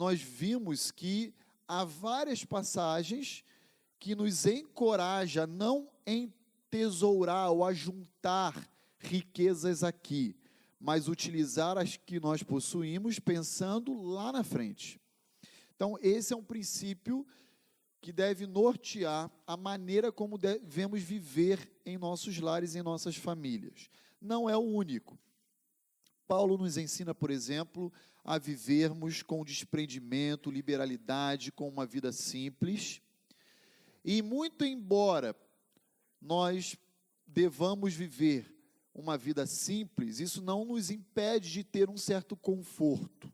nós vimos que há várias passagens que nos encorajam a não entesourar ou a juntar riquezas aqui, mas utilizar as que nós possuímos pensando lá na frente. Então, esse é um princípio que deve nortear a maneira como devemos viver em nossos lares e em nossas famílias. Não é o único. Paulo nos ensina, por exemplo, a vivermos com desprendimento, liberalidade, com uma vida simples. E muito embora nós devamos viver uma vida simples, isso não nos impede de ter um certo conforto.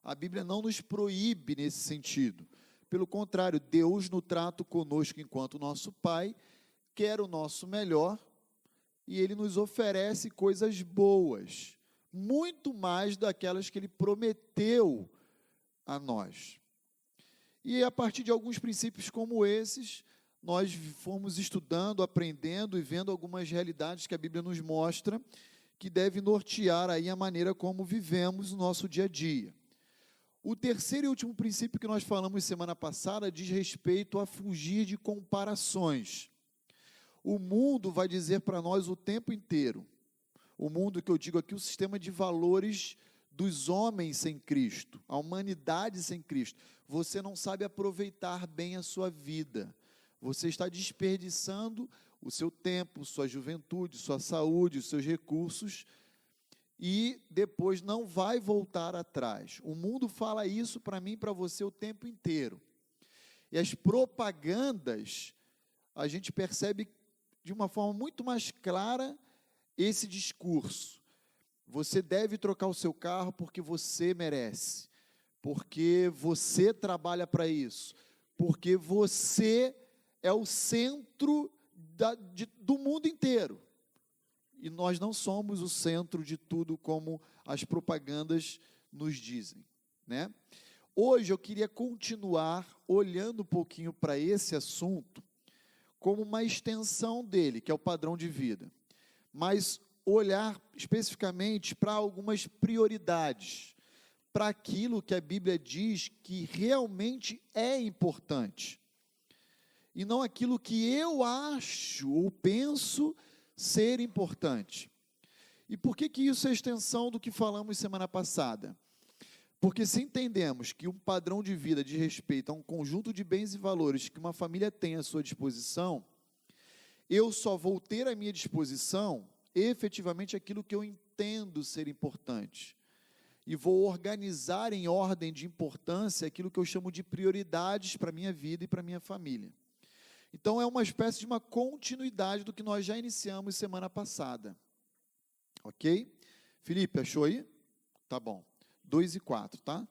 A Bíblia não nos proíbe nesse sentido. Pelo contrário, Deus, no trato conosco enquanto nosso Pai, quer o nosso melhor e Ele nos oferece coisas boas, muito mais daquelas que Ele prometeu a nós. E a partir de alguns princípios como esses, nós fomos estudando, aprendendo e vendo algumas realidades que a Bíblia nos mostra, que deve nortear aí a maneira como vivemos o nosso dia a dia. O terceiro e último princípio que nós falamos semana passada diz respeito a fugir de comparações. O mundo vai dizer para nós o tempo inteiro, o mundo que eu digo aqui, o sistema de valores dos homens sem Cristo, a humanidade sem Cristo, você não sabe aproveitar bem a sua vida, você está desperdiçando o seu tempo, sua juventude, sua saúde, os seus recursos, e depois não vai voltar atrás. O mundo fala isso para mim e para você o tempo inteiro. E as propagandas, a gente percebe de uma forma muito mais clara esse discurso. Você deve trocar o seu carro porque você merece, porque você trabalha para isso, porque você é o centro do mundo inteiro. E nós não somos o centro de tudo como as propagandas nos dizem, né? Hoje eu queria continuar olhando um pouquinho para esse assunto como uma extensão dele, que é o padrão de vida, mas olhar especificamente para algumas prioridades, para aquilo que a Bíblia diz que realmente é importante, e não aquilo que eu acho ou penso ser importante. E por que isso é extensão do que falamos semana passada? Porque se entendemos que um padrão de vida diz respeito a um conjunto de bens e valores que uma família tem à sua disposição, eu só vou ter à minha disposição efetivamente aquilo que eu entendo ser importante. E vou organizar em ordem de importância aquilo que eu chamo de prioridades para a minha vida e para a minha família. Então, é uma espécie de uma continuidade do que nós já iniciamos semana passada. Ok? Felipe, achou aí? Tá bom. 2 e 4, tá?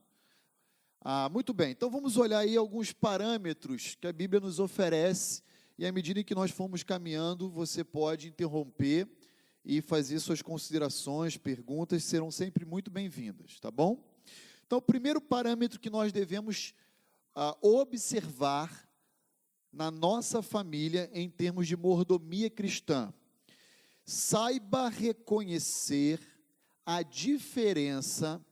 Muito bem. Então, vamos olhar aí alguns parâmetros que a Bíblia nos oferece, e à medida que nós formos caminhando, você pode interromper e fazer suas considerações, perguntas, serão sempre muito bem-vindas, tá bom? Então, o primeiro parâmetro que nós devemos observar na nossa família, em termos de mordomia cristã, saiba reconhecer a diferença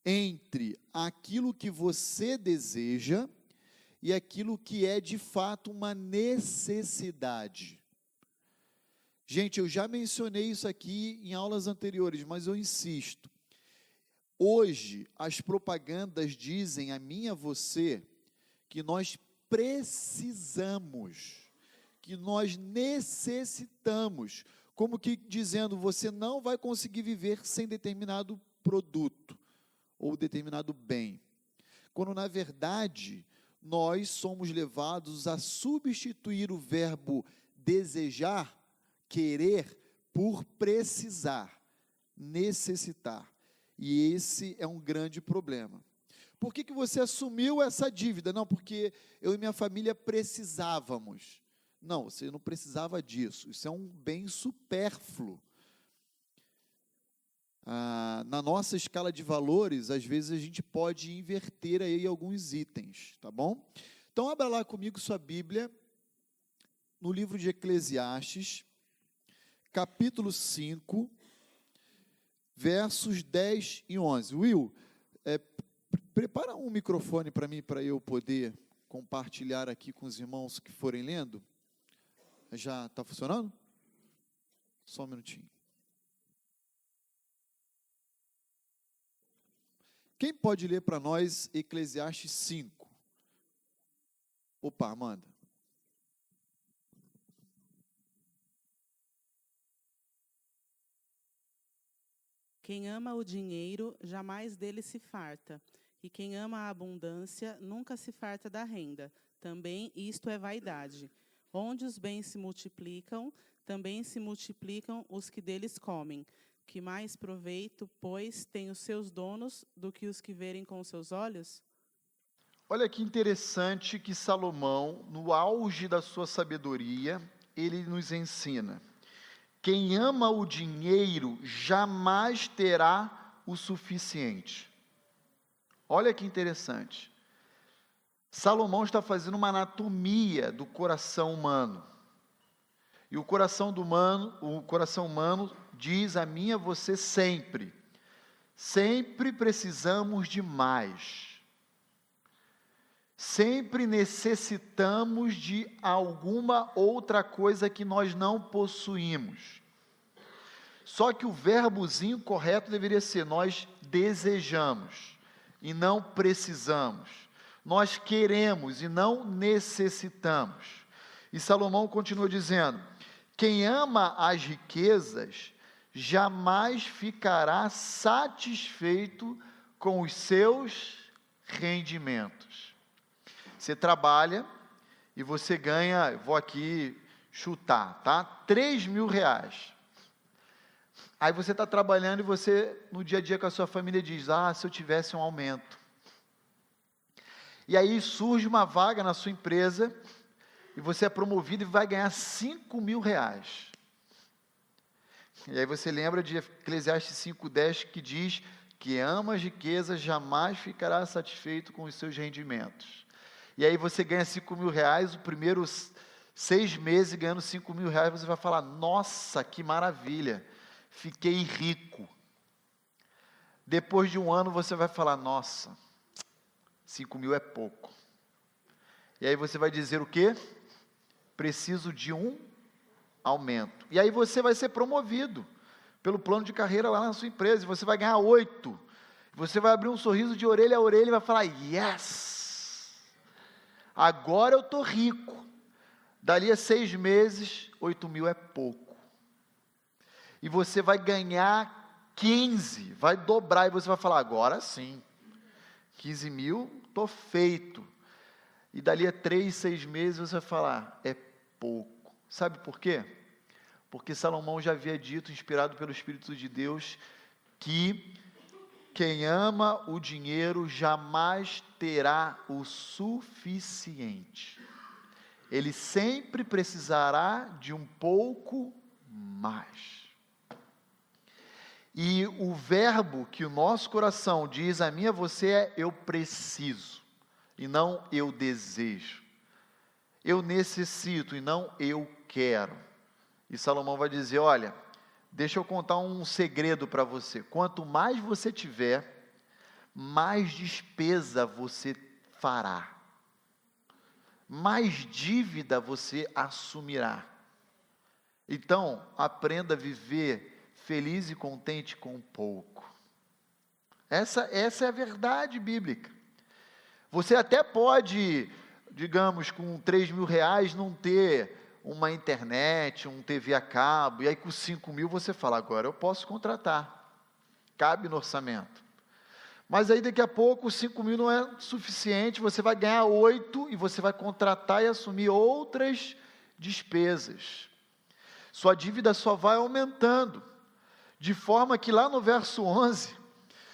entre aquilo que você deseja e aquilo que é de fato uma necessidade. Gente, eu já mencionei isso aqui em aulas anteriores, mas eu insisto. Hoje, as propagandas dizem a mim e a você que nós precisamos, que nós necessitamos, como que dizendo, você não vai conseguir viver sem determinado produto, ou determinado bem, quando na verdade, nós somos levados a substituir o verbo desejar, querer, por precisar, necessitar, e esse é um grande problema. Por que você assumiu essa dívida? Não, porque eu e minha família precisávamos. Não, você não precisava disso. Isso é um bem supérfluo. Na nossa escala de valores, às vezes a gente pode inverter aí alguns itens, tá bom? Então, abra lá comigo sua Bíblia, no livro de Eclesiastes, capítulo 5, versos 10 e 11. Will, Prepara um microfone para mim, para eu poder compartilhar aqui com os irmãos que forem lendo. Já está funcionando? Só um minutinho. Quem pode ler para nós Eclesiastes 5? Opa, Amanda. Quem ama o dinheiro, jamais dele se farta. E quem ama a abundância, nunca se farta da renda. Também isto é vaidade. Onde os bens se multiplicam, também se multiplicam os que deles comem. Que mais proveito, pois, têm os seus donos do que os que verem com os seus olhos? Olha que interessante que Salomão, no auge da sua sabedoria, ele nos ensina: quem ama o dinheiro jamais terá o suficiente. Olha que interessante. Salomão está fazendo uma anatomia do coração humano. E o coração humano diz a mim e a você sempre precisamos de mais. Sempre necessitamos de alguma outra coisa que nós não possuímos. Só que o verbozinho correto deveria ser: nós desejamos e não precisamos. Nós queremos e não necessitamos. E Salomão continua dizendo: quem ama as riquezas jamais ficará satisfeito com os seus rendimentos. Você trabalha e você ganha, vou aqui chutar, tá? R$3.000. Aí você está trabalhando e você, no dia a dia com a sua família, diz: se eu tivesse um aumento. E aí surge uma vaga na sua empresa, e você é promovido e vai ganhar R$5.000. E aí você lembra de Eclesiastes 5:10, que diz: que ama as riquezas jamais ficará satisfeito com os seus rendimentos. E aí você ganha R$5.000, os primeiros 6 meses ganhando R$5.000, você vai falar: nossa, que maravilha, fiquei rico. Depois de um ano você vai falar: nossa, 5.000 é pouco. E aí você vai dizer o quê? Preciso de um aumento. E aí você vai ser promovido pelo plano de carreira lá na sua empresa, e você vai ganhar 8. Você vai abrir um sorriso de orelha a orelha e vai falar: yes! Agora eu estou rico. Dali a 6 meses, 8.000 é pouco. E você vai ganhar 15, vai dobrar, e você vai falar: agora sim, 15.000, estou feito. E dali a 3, 6 meses você vai falar: é pouco. Sabe por quê? Porque Salomão já havia dito, inspirado pelo Espírito de Deus, que quem ama o dinheiro jamais terá o suficiente. Ele sempre precisará de um pouco mais. E o verbo que o nosso coração diz a mim e a você é: eu preciso, e não eu desejo. Eu necessito, e não eu quero. E Salomão vai dizer: olha, deixa eu contar um segredo para você. Quanto mais você tiver, mais despesa você fará. Mais dívida você assumirá. Então, aprenda a viver feliz e contente com pouco. Essa é a verdade bíblica. Você até pode, digamos, com R$3.000 não ter uma internet, um TV a cabo, e aí com 5.000 você fala: agora eu posso contratar, cabe no orçamento. Mas aí daqui a pouco 5.000 não é suficiente, você vai ganhar 8 e você vai contratar e assumir outras despesas. Sua dívida só vai aumentando, de forma que lá no verso 11,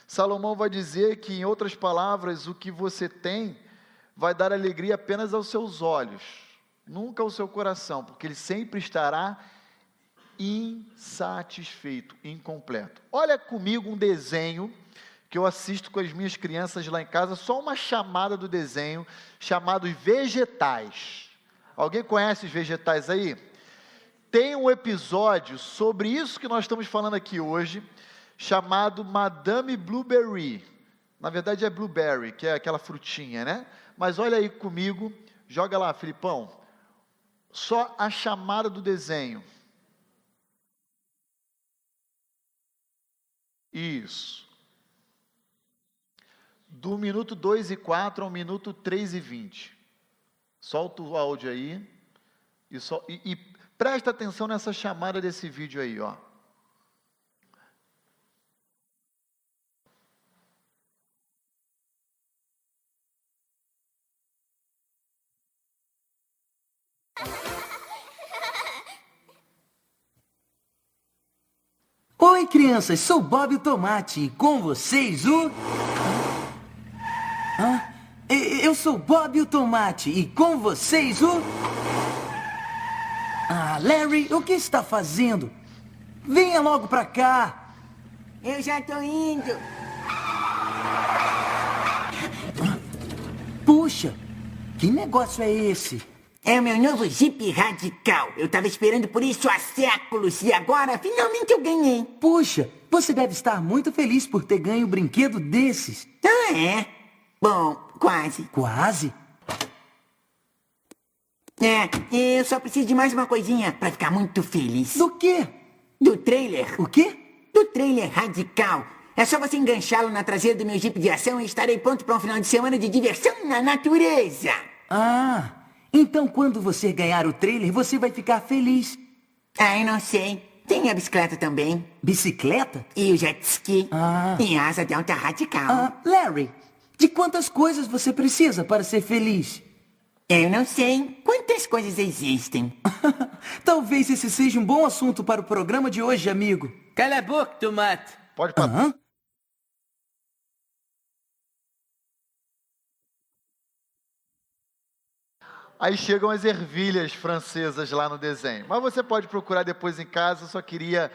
Salomão vai dizer que, em outras palavras, o que você tem vai dar alegria apenas aos seus olhos, nunca ao seu coração, porque ele sempre estará insatisfeito, incompleto. Olha comigo um desenho que eu assisto com as minhas crianças lá em casa, só uma chamada do desenho, chamado Vegetais. Alguém conhece os vegetais aí? Tem um episódio sobre isso que nós estamos falando aqui hoje, chamado Madame Blueberry. Na verdade é blueberry, que é aquela frutinha, né? Mas olha aí comigo, joga lá, Filipão. Só a chamada do desenho. Isso. Do minuto 2:04 ao minuto 3:20. Solta o áudio aí. E presta atenção nessa chamada desse vídeo aí, ó. Oi, crianças, sou Bob o Tomate e com vocês o... Eu sou Bob o Tomate e com vocês o... Larry, o que está fazendo? Venha logo pra cá. Eu já tô indo. Puxa, que negócio é esse? É o meu novo Jeep Radical. Eu tava esperando por isso há séculos e agora, finalmente eu ganhei. Puxa, você deve estar muito feliz por ter ganho um brinquedo desses. Ah, é? Bom, quase. Quase? Eu só preciso de mais uma coisinha pra ficar muito feliz. Do quê? Do trailer. O quê? Do trailer Radical. É só você enganchá-lo na traseira do meu Jeep de ação e estarei pronto para um final de semana de diversão na natureza. Então quando você ganhar o trailer, você vai ficar feliz. Eu não sei. Tem a bicicleta também. Bicicleta? E o jet ski. E a asa delta radical. Larry, de quantas coisas você precisa para ser feliz? Eu não sei. Quantas coisas existem? Talvez esse seja um bom assunto para o programa de hoje, amigo. Cala a boca, Tomate. Pode parar. Aí chegam as ervilhas francesas lá no desenho. Mas você pode procurar depois em casa, eu só queria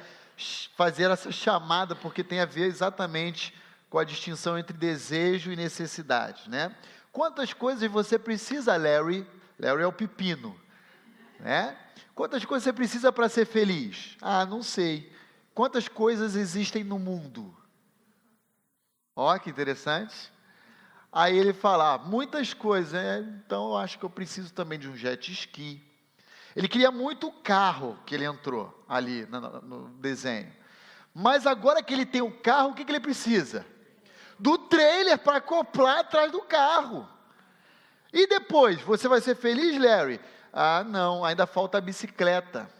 fazer essa chamada, porque tem a ver exatamente com a distinção entre desejo e necessidade, né? Quantas coisas você precisa, Larry? Larry é o pepino, né? Quantas coisas você precisa para ser feliz? Não sei. Quantas coisas existem no mundo? Ó, que interessante. Aí ele fala, muitas coisas, então eu acho que eu preciso também de um jet ski. Ele queria muito o carro que ele entrou ali no desenho. Mas agora que ele tem o carro, o que ele precisa? Do trailer para acoplar atrás do carro. E depois, você vai ser feliz, Larry? Não, ainda falta a bicicleta.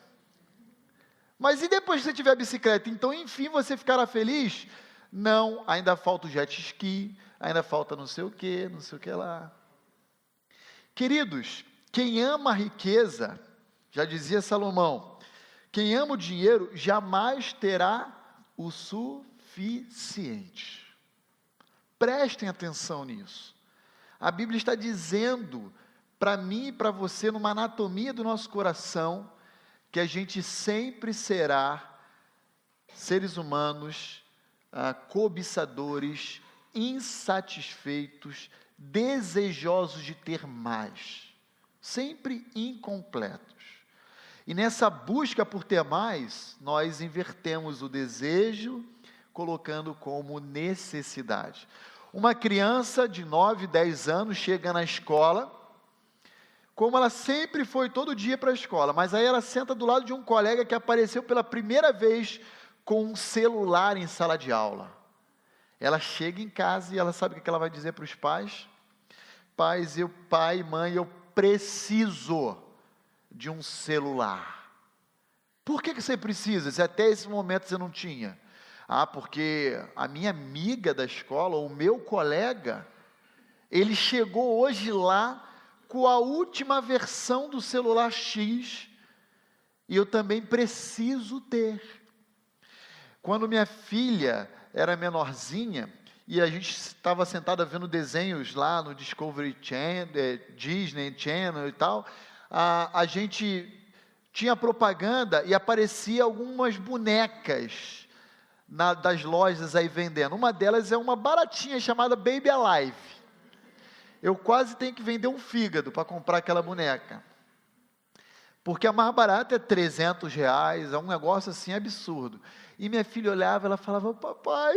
Mas e depois que você tiver a bicicleta? Então, enfim, você ficará feliz? Não, ainda falta o jet ski, ainda falta não sei o que lá. Queridos, quem ama a riqueza, já dizia Salomão, quem ama o dinheiro jamais terá o suficiente. Prestem atenção nisso. A Bíblia está dizendo para mim e para você, numa anatomia do nosso coração, que a gente sempre será seres humanos, cobiçadores, insatisfeitos, desejosos de ter mais, sempre incompletos. E nessa busca por ter mais, nós invertemos o desejo, colocando como necessidade. Uma criança de 9, 10 anos chega na escola, como ela sempre foi todo dia para a escola, mas aí ela senta do lado de um colega que apareceu pela primeira vez com um celular em sala de aula. Ela chega em casa e ela sabe o que ela vai dizer para os pais? Pai, mãe, eu preciso de um celular. Por que você precisa? Se até esse momento você não tinha. Porque a minha amiga da escola, o meu colega, ele chegou hoje lá com a última versão do celular X, e eu também preciso ter. Quando minha filha era menorzinha, e a gente estava sentada vendo desenhos lá no Discovery Channel, Disney Channel e tal, a gente tinha propaganda e aparecia algumas bonecas das lojas aí vendendo. Uma delas é uma baratinha chamada Baby Alive. Eu quase tenho que vender um fígado para comprar aquela boneca. Porque a mais barata é R$ 300, é um negócio assim absurdo. E minha filha olhava, ela falava, papai,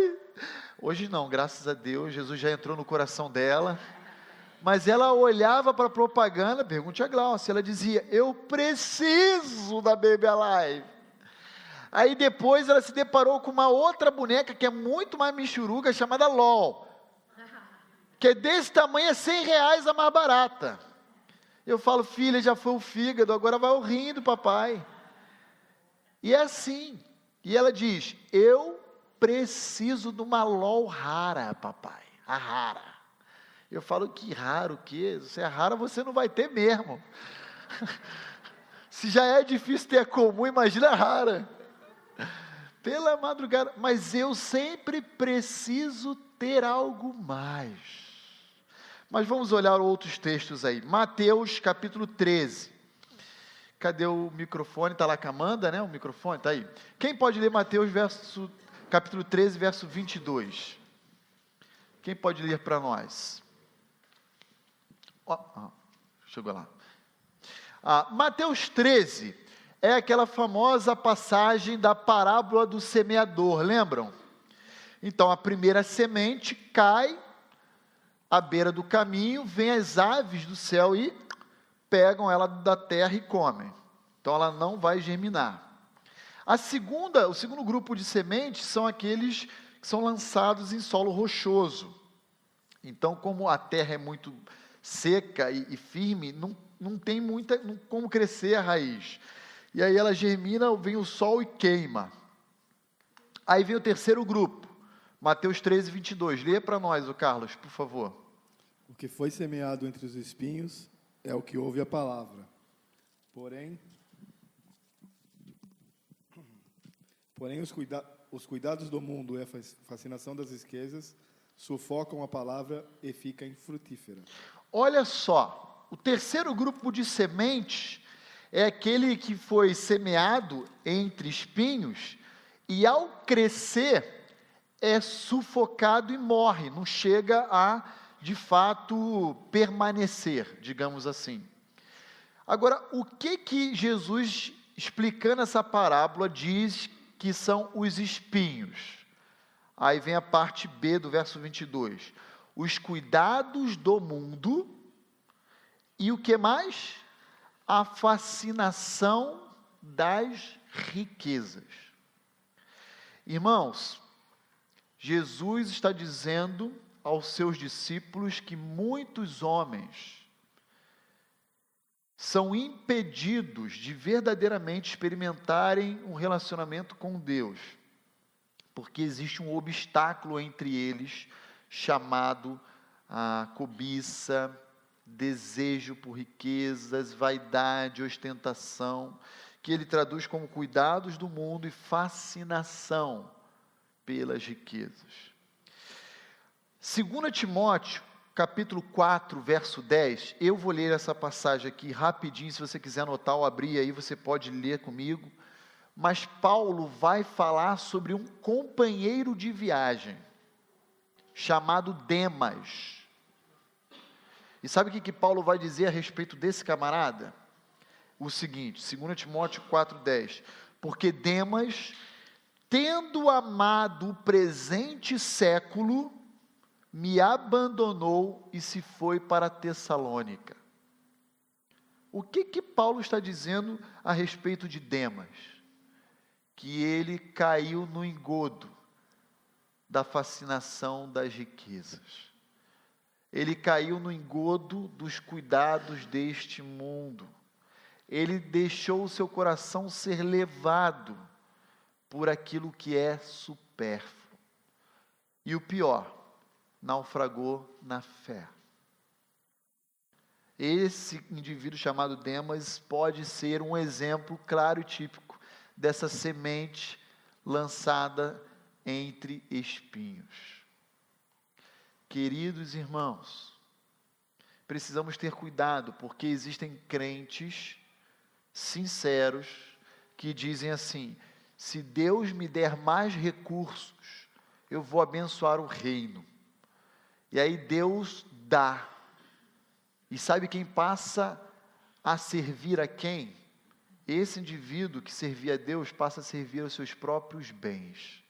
hoje não, graças a Deus, Jesus já entrou no coração dela, mas ela olhava para a propaganda, pergunte a Glaucia, ela dizia, eu preciso da Baby Alive. Aí depois ela se deparou com uma outra boneca que é muito mais michuruca, chamada LOL, que é desse tamanho, é R$ 100 a mais barata. Eu falo, filha, já foi o fígado, agora vai o rim do papai. E é assim. E ela diz, eu preciso de uma LOL rara, papai, a rara. Eu falo, que raro o quê? Se é rara, você não vai ter mesmo. Se já é difícil ter a comum, imagina a rara. Pela madrugada, mas eu sempre preciso ter algo mais. Mas vamos olhar outros textos aí. Mateus capítulo 13. Cadê o microfone? Está lá com a Amanda, né? O microfone está aí. Quem pode ler Mateus capítulo 13, verso 22? Quem pode ler para nós? Chegou lá. Mateus 13 é aquela famosa passagem da parábola do semeador, lembram? Então, a primeira semente cai à beira do caminho, vem as aves do céu e pegam ela da terra e comem. Então, ela não vai germinar. O segundo grupo de sementes são aqueles que são lançados em solo rochoso. Então, como a terra é muito seca e firme, não tem como crescer a raiz. E aí ela germina, vem o sol e queima. Aí vem o terceiro grupo, Mateus 13, 22. Lê para nós, o Carlos, por favor. O que foi semeado entre os espinhos é o que ouve a palavra. Porém os cuidados do mundo e a fascinação das riquezas sufocam a palavra e fica infrutífera. Olha só, o terceiro grupo de sementes é aquele que foi semeado entre espinhos e ao crescer é sufocado e morre, não chega a, de fato, permanecer, digamos assim. Agora, o que Jesus, explicando essa parábola, diz que são os espinhos? Aí vem a parte B do verso 22. Os cuidados do mundo e o que mais? A fascinação das riquezas. Irmãos, Jesus está dizendo aos seus discípulos que muitos homens são impedidos de verdadeiramente experimentarem um relacionamento com Deus, porque existe um obstáculo entre eles, chamado a cobiça, desejo por riquezas, vaidade, ostentação, que ele traduz como cuidados do mundo e fascinação pelas riquezas. 2 Timóteo, capítulo 4, verso 10, eu vou ler essa passagem aqui rapidinho, se você quiser anotar ou abrir aí, você pode ler comigo, mas Paulo vai falar sobre um companheiro de viagem, chamado Demas. E sabe o que Paulo vai dizer a respeito desse camarada? O seguinte, 2 Timóteo 4,10, porque Demas, tendo amado o presente século, me abandonou e se foi para Tessalônica. O que Paulo está dizendo a respeito de Demas? Que ele caiu no engodo da fascinação das riquezas. Ele caiu no engodo dos cuidados deste mundo. Ele deixou o seu coração ser levado por aquilo que é supérfluo. E o pior, naufragou na fé. Esse indivíduo chamado Demas pode ser um exemplo claro e típico dessa semente lançada entre espinhos. Queridos irmãos, precisamos ter cuidado, porque existem crentes sinceros que dizem assim: se Deus me der mais recursos, eu vou abençoar o reino. E aí Deus dá. E sabe quem passa a servir a quem? esse indivíduo que servia a Deus passa a servir aos seus próprios bens.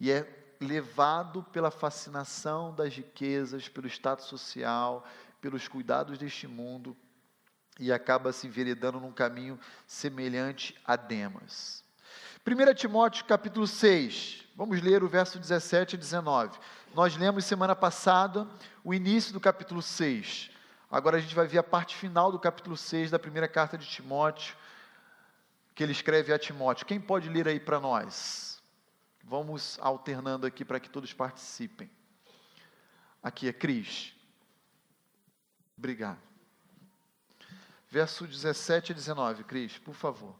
E é levado pela fascinação das riquezas, pelo status social, pelos cuidados deste mundo, e acaba se enveredando num caminho semelhante a Demas. 1 Timóteo capítulo 6, vamos ler o verso 17 e 19. Nós lemos semana passada o início do capítulo 6. Agora a gente vai ver a parte final do capítulo 6 da primeira carta de Timóteo, que ele escreve a Timóteo. Quem pode ler aí para nós? Vamos alternando aqui para que todos participem. Aqui é Cris. Obrigado. Verso 17 e 19, Cris, por favor.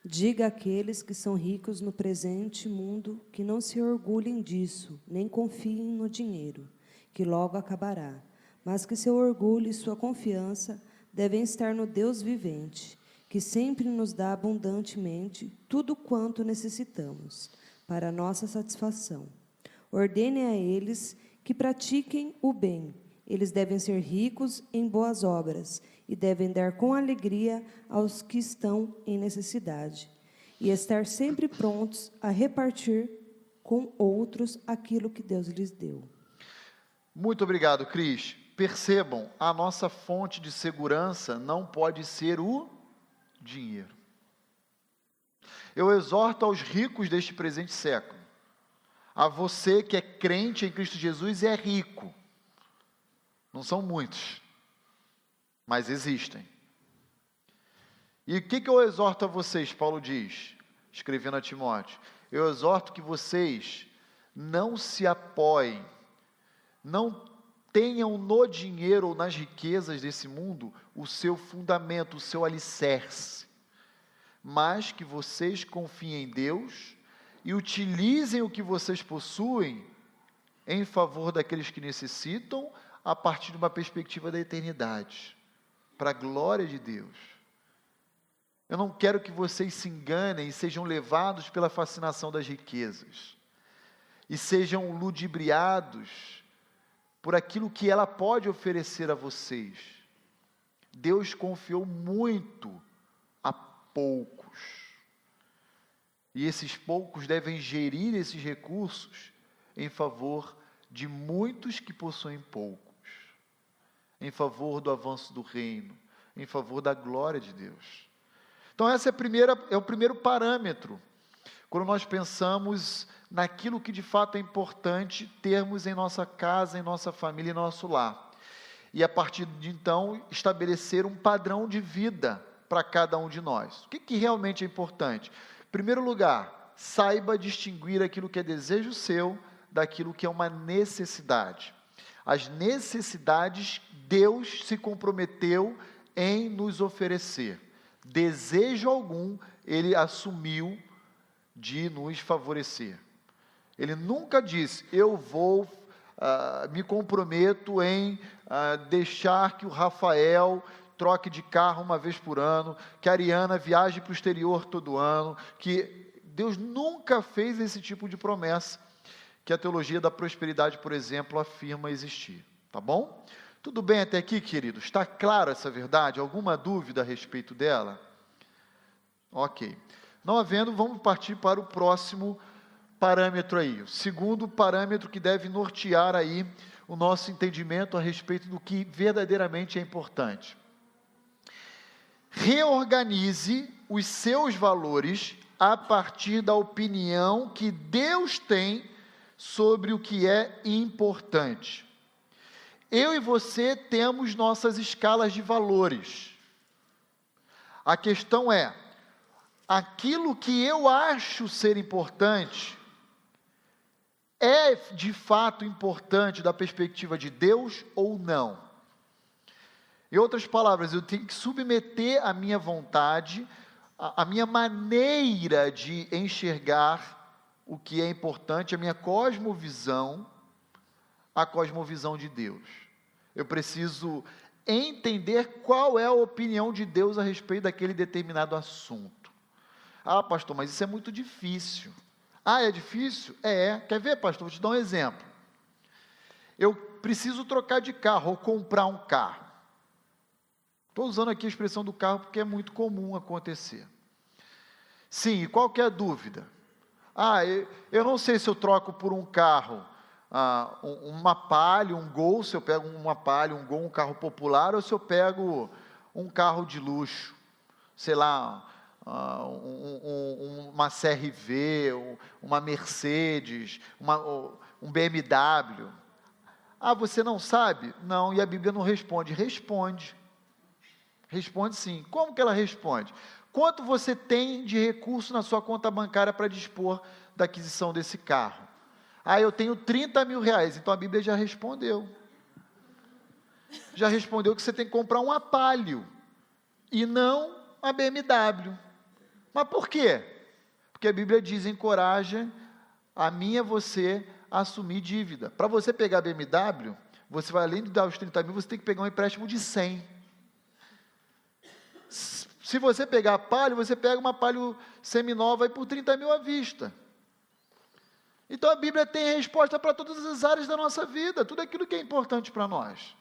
Diga àqueles que são ricos no presente mundo que não se orgulhem disso, nem confiem no dinheiro, que logo acabará, mas que seu orgulho e sua confiança devem estar no Deus vivente, que sempre nos dá abundantemente tudo quanto necessitamos, para nossa satisfação. Ordene a eles que pratiquem o bem. Eles devem ser ricos em boas obras e devem dar com alegria aos que estão em necessidade, e estar sempre prontos a repartir com outros aquilo que Deus lhes deu. Muito obrigado, Cris. Percebam, a nossa fonte de segurança não pode ser o dinheiro. Eu exorto aos ricos deste presente século, a você que é crente em Cristo Jesus e é rico. Não são muitos, mas existem. E o que eu exorto a vocês, Paulo diz, escrevendo a Timóteo? Eu exorto que vocês não se apoiem, não tenham no dinheiro ou nas riquezas desse mundo o seu fundamento, o seu alicerce, mas que vocês confiem em Deus e utilizem o que vocês possuem em favor daqueles que necessitam, a partir de uma perspectiva da eternidade, para a glória de Deus. Eu não quero que vocês se enganem e sejam levados pela fascinação das riquezas, e sejam ludibriados por aquilo que ela pode oferecer a vocês. Deus confiou muito a poucos, e esses poucos devem gerir esses recursos em favor de muitos que possuem poucos, em favor do avanço do reino, em favor da glória de Deus. Então essa é o primeiro parâmetro, quando nós pensamos naquilo que de fato é importante termos em nossa casa, em nossa família, em nosso lar. E a partir de então, estabelecer um padrão de vida para cada um de nós. O que realmente é importante? Em primeiro lugar, saiba distinguir aquilo que é desejo seu daquilo que é uma necessidade. As necessidades, Deus se comprometeu em nos oferecer. Desejo algum, Ele assumiu de nos favorecer. Ele nunca disse, eu vou, me comprometo em deixar que o Rafael troque de carro uma vez por ano, que a Ariana viaje para o exterior todo ano, que Deus nunca fez esse tipo de promessa, que a teologia da prosperidade, por exemplo, afirma existir. Tá bom? Tudo bem até aqui, queridos? Está clara essa verdade? Alguma dúvida a respeito dela? Ok. Não havendo, vamos partir para o próximo parâmetro aí. O segundo parâmetro que deve nortear aí o nosso entendimento a respeito do que verdadeiramente é importante. Reorganize os seus valores a partir da opinião que Deus tem sobre o que é importante. Eu e você temos nossas escalas de valores. A questão é, aquilo que eu acho ser importante, é de fato importante da perspectiva de Deus ou não? Em outras palavras, eu tenho que submeter a minha vontade, a minha maneira de enxergar o que é importante, a minha cosmovisão, a cosmovisão de Deus. Eu preciso entender qual é a opinião de Deus a respeito daquele determinado assunto. Ah, pastor, mas isso é muito difícil. Ah, é difícil? É. Quer ver, pastor? Vou te dar um exemplo. Eu preciso trocar de carro ou comprar um carro. Estou usando aqui a expressão do carro porque é muito comum acontecer. Sim, e qual que é a dúvida? Eu não sei se eu troco por um carro, uma Palio, um Gol, se eu pego uma Palio, um Gol, um carro popular, ou se eu pego um carro de luxo, sei lá, uma CR-V, uma Mercedes, um BMW. Você não sabe? Não, e a Bíblia não responde. Responde sim. Como que ela responde? Quanto você tem de recurso na sua conta bancária para dispor da aquisição desse carro? Eu tenho 30 mil reais. Então a Bíblia já respondeu. Já respondeu que você tem que comprar um Palio e não a BMW. Mas por quê? Porque a Bíblia diz, encoraja a mim e a você a assumir dívida. Para você pegar a BMW, você vai, além de dar os 30 mil, você tem que pegar um empréstimo de 100. Se você pegar a Palio, você pega uma Palio seminova por 30 mil à vista. Então a Bíblia tem resposta para todas as áreas da nossa vida, tudo aquilo que é importante para nós.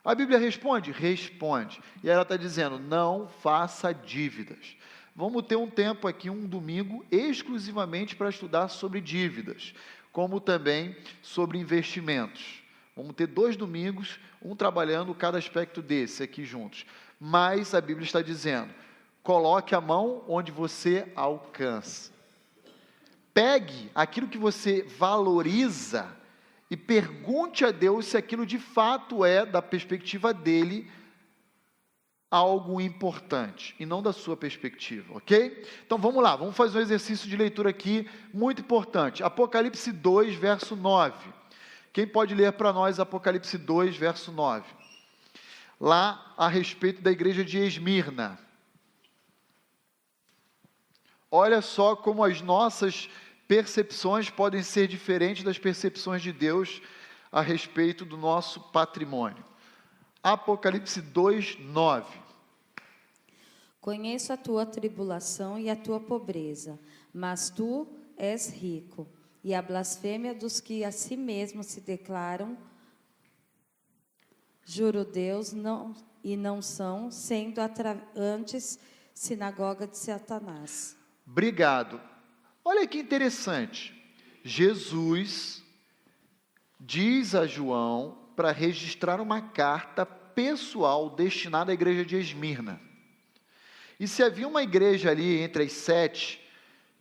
A Bíblia responde? Responde. E ela está dizendo, não faça dívidas. Vamos ter um tempo aqui, um domingo, exclusivamente para estudar sobre dívidas, como também sobre investimentos. Vamos ter 2 domingos, um trabalhando cada aspecto desse aqui juntos. Mas a Bíblia está dizendo, coloque a mão onde você alcança. Pegue aquilo que você valoriza e pergunte a Deus se aquilo de fato é, da perspectiva dele, algo importante, e não da sua perspectiva, ok? Então vamos lá, vamos fazer um exercício de leitura aqui, muito importante. Apocalipse 2, verso 9. Quem pode ler para nós Apocalipse 2, verso 9? Lá a respeito da igreja de Esmirna. Olha só como as nossas percepções podem ser diferentes das percepções de Deus a respeito do nosso patrimônio. Apocalipse 2, 9. Conheço a tua tribulação e a tua pobreza, mas tu és rico, e a blasfêmia dos que a si mesmos se declaram judeus não são, sendo antes sinagoga de Satanás. Obrigado. Olha que interessante. Jesus diz a João para registrar uma carta pessoal destinada à igreja de Esmirna. E se havia uma igreja ali entre as 7,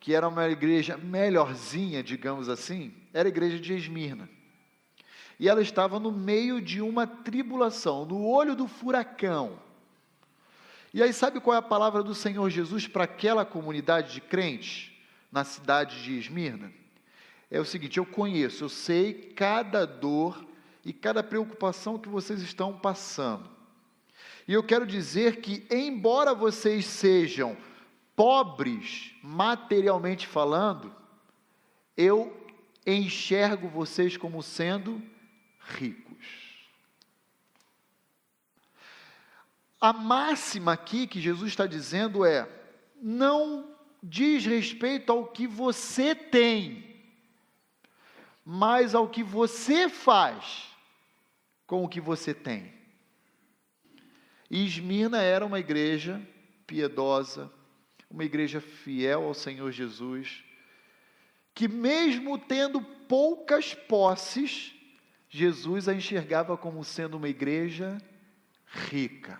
que era uma igreja melhorzinha, digamos assim, era a igreja de Esmirna. E ela estava no meio de uma tribulação, no olho do furacão. E aí sabe qual é a palavra do Senhor Jesus para aquela comunidade de crentes na cidade de Esmirna? É o seguinte, eu conheço, eu sei cada dor e cada preocupação que vocês estão passando. E eu quero dizer que, embora vocês sejam pobres, materialmente falando, eu enxergo vocês como sendo ricos. A máxima aqui que Jesus está dizendo é, não diz respeito ao que você tem, mas ao que você faz com o que você tem. E Esmirna era uma igreja piedosa, uma igreja fiel ao Senhor Jesus, que mesmo tendo poucas posses, Jesus a enxergava como sendo uma igreja rica.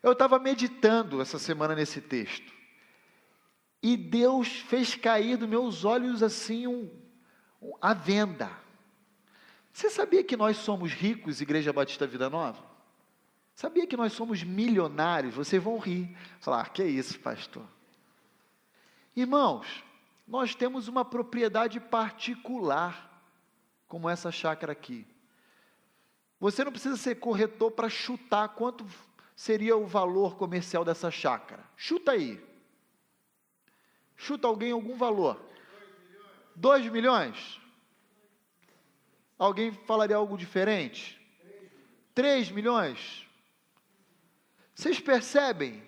Eu estava meditando essa semana nesse texto, e Deus fez cair dos meus olhos assim a venda. Você sabia que nós somos ricos, Igreja Batista Vida Nova? Sabia que nós somos milionários? Vocês vão rir. Falar, que é isso, pastor? Irmãos, nós temos uma propriedade particular, como essa chácara aqui. Você não precisa ser corretor para chutar quanto seria o valor comercial dessa chácara. Chuta aí. Chuta alguém algum valor. 2 milhões? Alguém falaria algo diferente? 3 milhões? Vocês percebem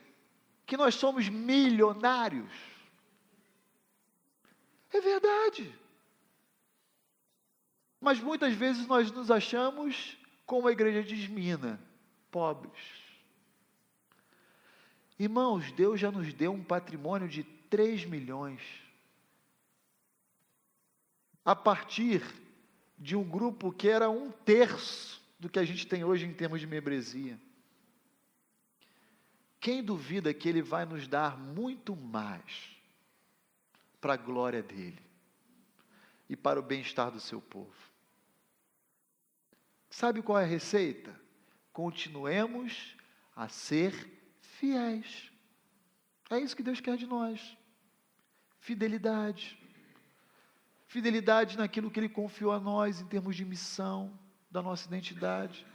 que nós somos milionários? É verdade. Mas muitas vezes nós nos achamos como a igreja de Esmirna, pobres. Irmãos, Deus já nos deu um patrimônio de 3 milhões. A partir de um grupo que era 1/3 do que a gente tem hoje em termos de membresia. Quem duvida que Ele vai nos dar muito mais para a glória dEle e para o bem-estar do seu povo? Sabe qual é a receita? Continuemos a ser fiéis. É isso que Deus quer de nós. Fidelidade. Fidelidade naquilo que Ele confiou a nós em termos de missão, da nossa identidade.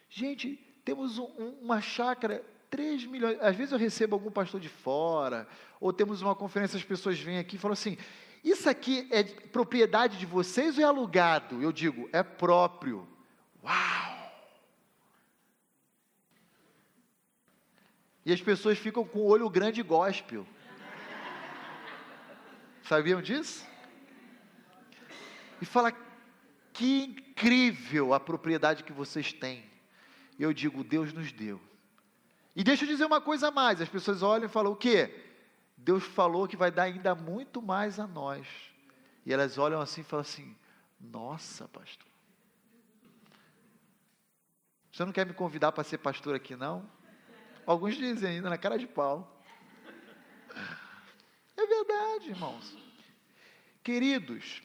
Gente, temos uma chácara, 3 milhões. Às vezes eu recebo algum pastor de fora, ou temos uma conferência, as pessoas vêm aqui e falam assim: isso aqui é propriedade de vocês ou é alugado? Eu digo, é próprio. Uau! E as pessoas ficam com o olho grande gospel. Sabiam disso? E fala, que incrível a propriedade que vocês têm. Eu digo, Deus nos deu. E deixa eu dizer uma coisa a mais, as pessoas olham e falam, o quê? Deus falou que vai dar ainda muito mais a nós. E elas olham assim e falam assim, nossa, pastor. Você não quer me convidar para ser pastor aqui, não? Alguns dizem ainda, na cara de pau. É verdade, irmãos. Queridos,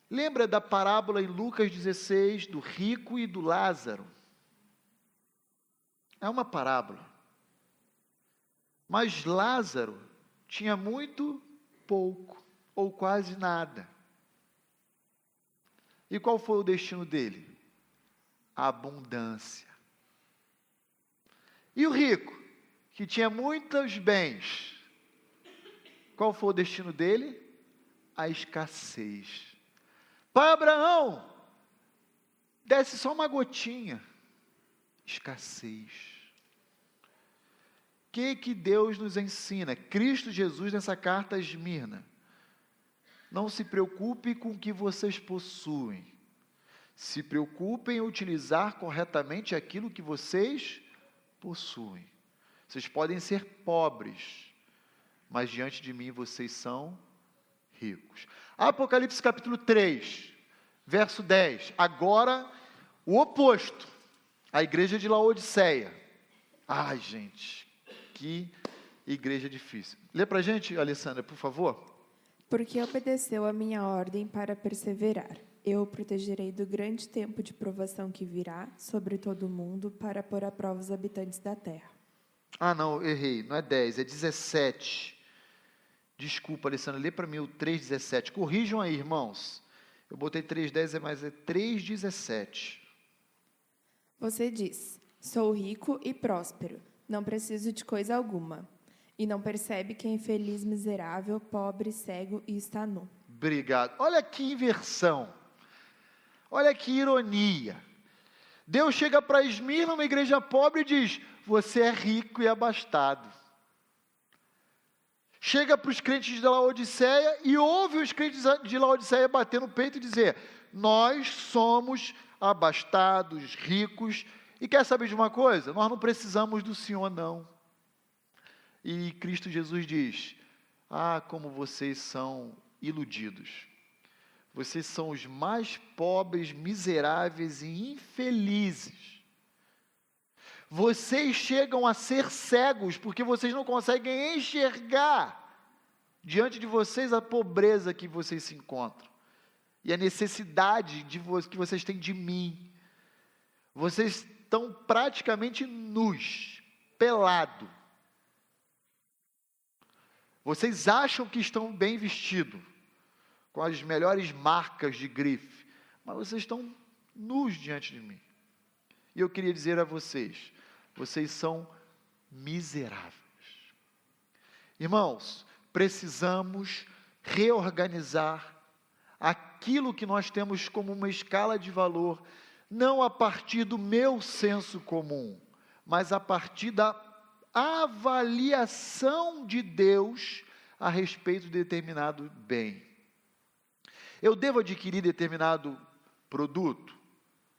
lembra da parábola em Lucas 16, do rico e do Lázaro? É uma parábola. Mas Lázaro tinha muito pouco, ou quase nada. E qual foi o destino dele? A abundância. E o rico, que tinha muitos bens, qual foi o destino dele? A escassez. Pai Abraão, desce só uma gotinha. Escassez. O que Deus nos ensina? Cristo Jesus nessa carta a Esmirna. Não se preocupe com o que vocês possuem. Se preocupem em utilizar corretamente aquilo que vocês possuem. Vocês podem ser pobres, mas diante de mim vocês são ricos. Apocalipse capítulo 3, verso 10. Agora, o oposto. A igreja de Laodiceia. Ai, gente, que igreja difícil. Lê para a gente, Alessandra, por favor. Porque obedeceu a minha ordem para perseverar. Eu o protegerei do grande tempo de provação que virá sobre todo o mundo para pôr à prova os habitantes da terra. Ah, não, errei. Não é 10, é 17. Desculpa, Alessandra, lê para mim o 3,17. Corrijam aí, irmãos. Eu botei 3,10, mas é 3,17. Você diz, sou rico e próspero, não preciso de coisa alguma. E não percebe que é infeliz, miserável, pobre, cego e está nu. Obrigado. Olha que inversão. Olha que ironia. Deus chega para Esmirna, uma igreja pobre, e diz, você é rico e abastado. Chega para os crentes de Laodiceia e ouve os crentes de Laodiceia bater no peito e dizer, nós somos abastados, ricos, e quer saber de uma coisa? Nós não precisamos do Senhor, não. E Cristo Jesus diz, como vocês são iludidos. Vocês são os mais pobres, miseráveis e infelizes. Vocês chegam a ser cegos, porque vocês não conseguem enxergar diante de vocês a pobreza que vocês se encontram. E a necessidade que vocês têm de mim. Vocês estão praticamente nus, pelados. Vocês acham que estão bem vestidos, com as melhores marcas de grife, mas vocês estão nus diante de mim. E eu queria dizer a vocês, vocês são miseráveis. Irmãos, precisamos reorganizar aquilo que nós temos como uma escala de valor, não a partir do meu senso comum, mas a partir da avaliação de Deus a respeito de determinado bem. Eu devo adquirir determinado produto?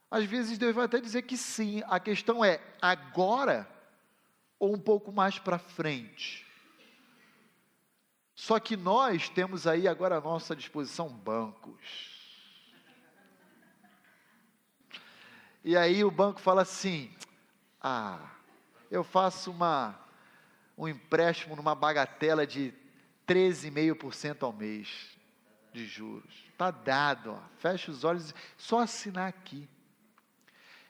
Às vezes Deus vai até dizer que sim, a questão é agora ou um pouco mais para frente. Só que nós temos aí agora à nossa disposição bancos. E aí o banco fala assim, eu faço um empréstimo numa bagatela de 13,5% ao mês de juros. Está dado, ó. Fecha os olhos, só assinar aqui.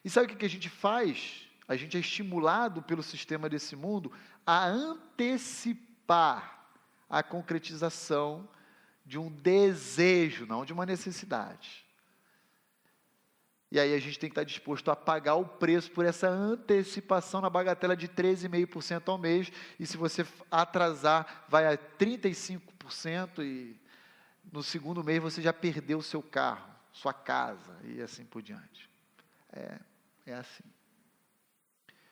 E sabe o que a gente faz? A gente é estimulado pelo sistema desse mundo a antecipar a concretização de um desejo, não de uma necessidade. E aí a gente tem que estar disposto a pagar o preço por essa antecipação na bagatela de 13,5% ao mês, e se você atrasar, vai a 35%, e no segundo mês você já perdeu o seu carro, sua casa, e assim por diante. É assim.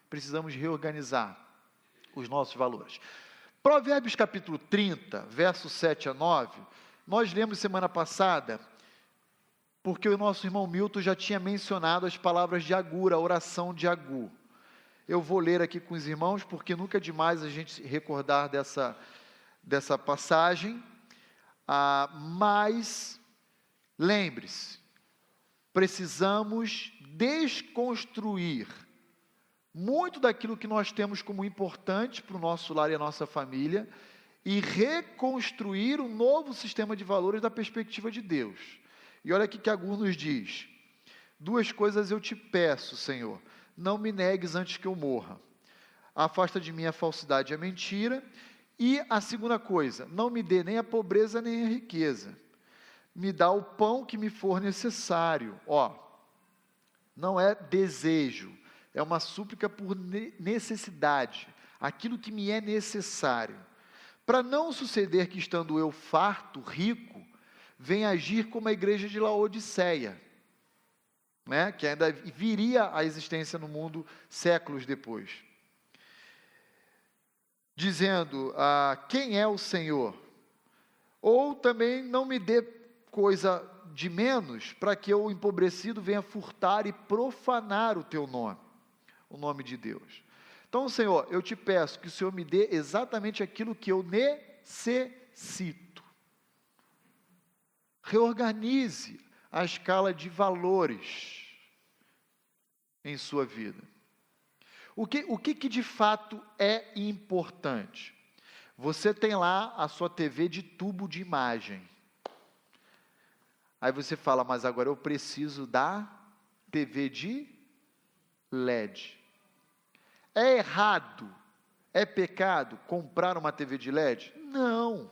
Precisamos reorganizar os nossos valores. Provérbios capítulo 30, versos 7 a 9, nós lemos semana passada, porque o nosso irmão Milton já tinha mencionado as palavras de Agur, a oração de Agur. Eu vou ler aqui com os irmãos, porque nunca é demais a gente recordar dessa passagem, mas lembre-se, precisamos desconstruir muito daquilo que nós temos como importante para o nosso lar e a nossa família, e reconstruir um novo sistema de valores da perspectiva de Deus. E olha aqui que Agur nos diz: 2 coisas eu te peço, Senhor, não me negues antes que eu morra. Afasta de mim a falsidade e a mentira. E a segunda coisa, não me dê nem a pobreza nem a riqueza. Me dá o pão que me for necessário. Não é desejo, é uma súplica por necessidade, aquilo que me é necessário. Para não suceder que, estando eu farto, rico, vem agir como a igreja de Laodiceia, né? Que ainda viria à existência no mundo séculos depois, dizendo, quem é o Senhor? Ou também não me dê coisa de menos, para que eu, empobrecido, venha furtar e profanar o teu nome, o nome de Deus. Então, Senhor, eu te peço que o Senhor me dê exatamente aquilo que eu necessito. Reorganize a escala de valores em sua vida. O que de fato é importante? Você tem lá a sua TV de tubo de imagem. Aí você fala, mas agora eu preciso da TV de LED. É errado, é pecado comprar uma TV de LED? Não.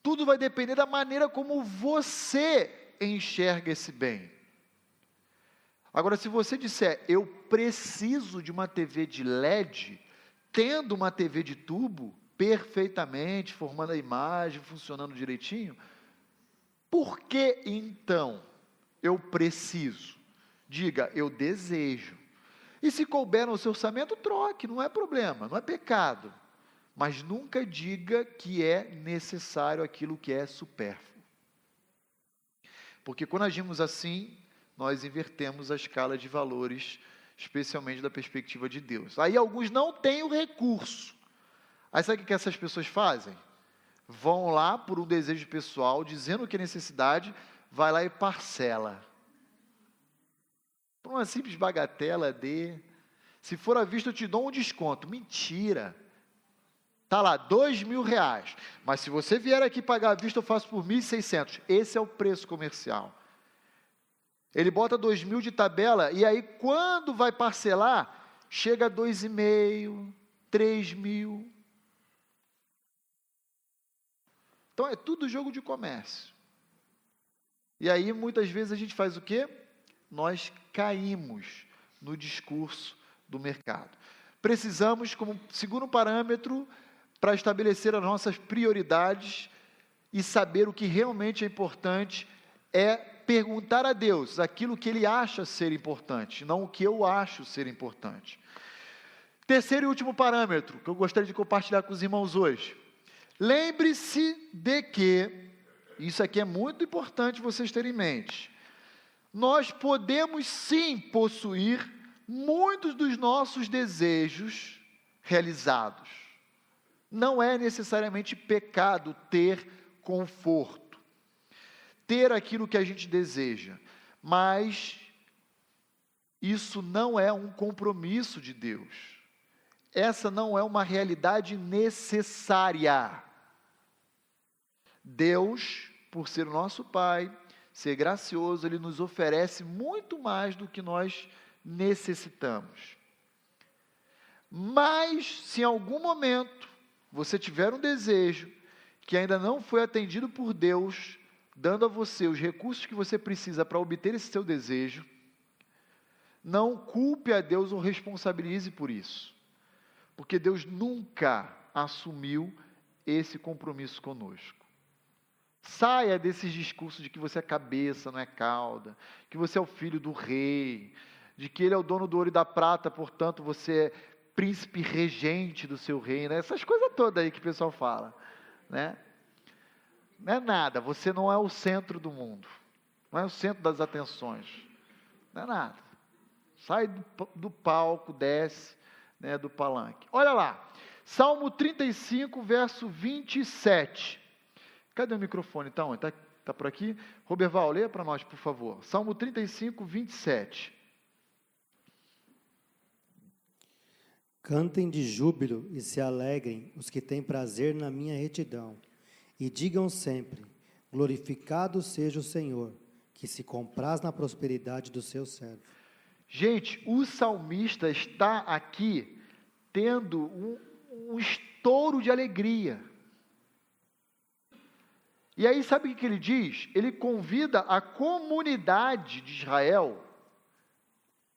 Tudo vai depender da maneira como você enxerga esse bem. Agora, se você disser, eu preciso de uma TV de LED, tendo uma TV de tubo, perfeitamente, formando a imagem, funcionando direitinho, por que então eu preciso? Diga, eu desejo. E se couber no seu orçamento, troque, não é problema, não é pecado. Mas nunca diga que é necessário aquilo que é supérfluo. Porque quando agimos assim, nós invertemos a escala de valores, especialmente da perspectiva de Deus. Aí alguns não têm o recurso. Aí sabe o que essas pessoas fazem? Vão lá por um desejo pessoal, dizendo que é necessidade, vai lá e parcela. Por uma simples bagatela se for à vista eu te dou um desconto. Mentira. Está lá, R$2.000, mas se você vier aqui pagar à vista, eu faço por 1.600. Esse é o preço comercial. Ele bota 2.000 de tabela, e aí quando vai parcelar, chega a 2.500, 3.000. Então é tudo jogo de comércio. E aí muitas vezes a gente faz o quê? Nós caímos no discurso do mercado. Precisamos, como segundo parâmetro, para estabelecer as nossas prioridades e saber o que realmente é importante, é perguntar a Deus aquilo que Ele acha ser importante, não o que eu acho ser importante. Terceiro e último parâmetro, que eu gostaria de compartilhar com os irmãos hoje. Lembre-se de que isso aqui é muito importante vocês terem em mente, nós podemos sim possuir muitos dos nossos desejos realizados. Não é necessariamente pecado ter conforto, ter aquilo que a gente deseja, mas isso não é um compromisso de Deus. Essa não é uma realidade necessária. Deus, por ser o nosso Pai, ser gracioso, Ele nos oferece muito mais do que nós necessitamos. Mas, se em algum momento você tiver um desejo que ainda não foi atendido por Deus, dando a você os recursos que você precisa para obter esse seu desejo, não culpe a Deus ou responsabilize por isso, porque Deus nunca assumiu esse compromisso conosco. Saia desses discursos de que você é cabeça, não é cauda, que você é o filho do rei, de que Ele é o dono do ouro e da prata, portanto você é príncipe regente do seu reino, essas coisas todas aí que o pessoal fala, né? Não é nada, você não é o centro do mundo, não é o centro das atenções, não é nada. Sai do palco, desce, né, do palanque. Olha lá, Salmo 35, verso 27. Cadê o microfone? Tá onde? Tá por aqui? Roberval, leia para nós, por favor. Salmo 35, 27. Cantem de júbilo e se alegrem os que têm prazer na minha retidão. E digam sempre, glorificado seja o Senhor, que se compraz na prosperidade do seu servo. Gente, o salmista está aqui tendo um estouro de alegria. E aí, sabe o que ele diz? Ele convida a comunidade de Israel,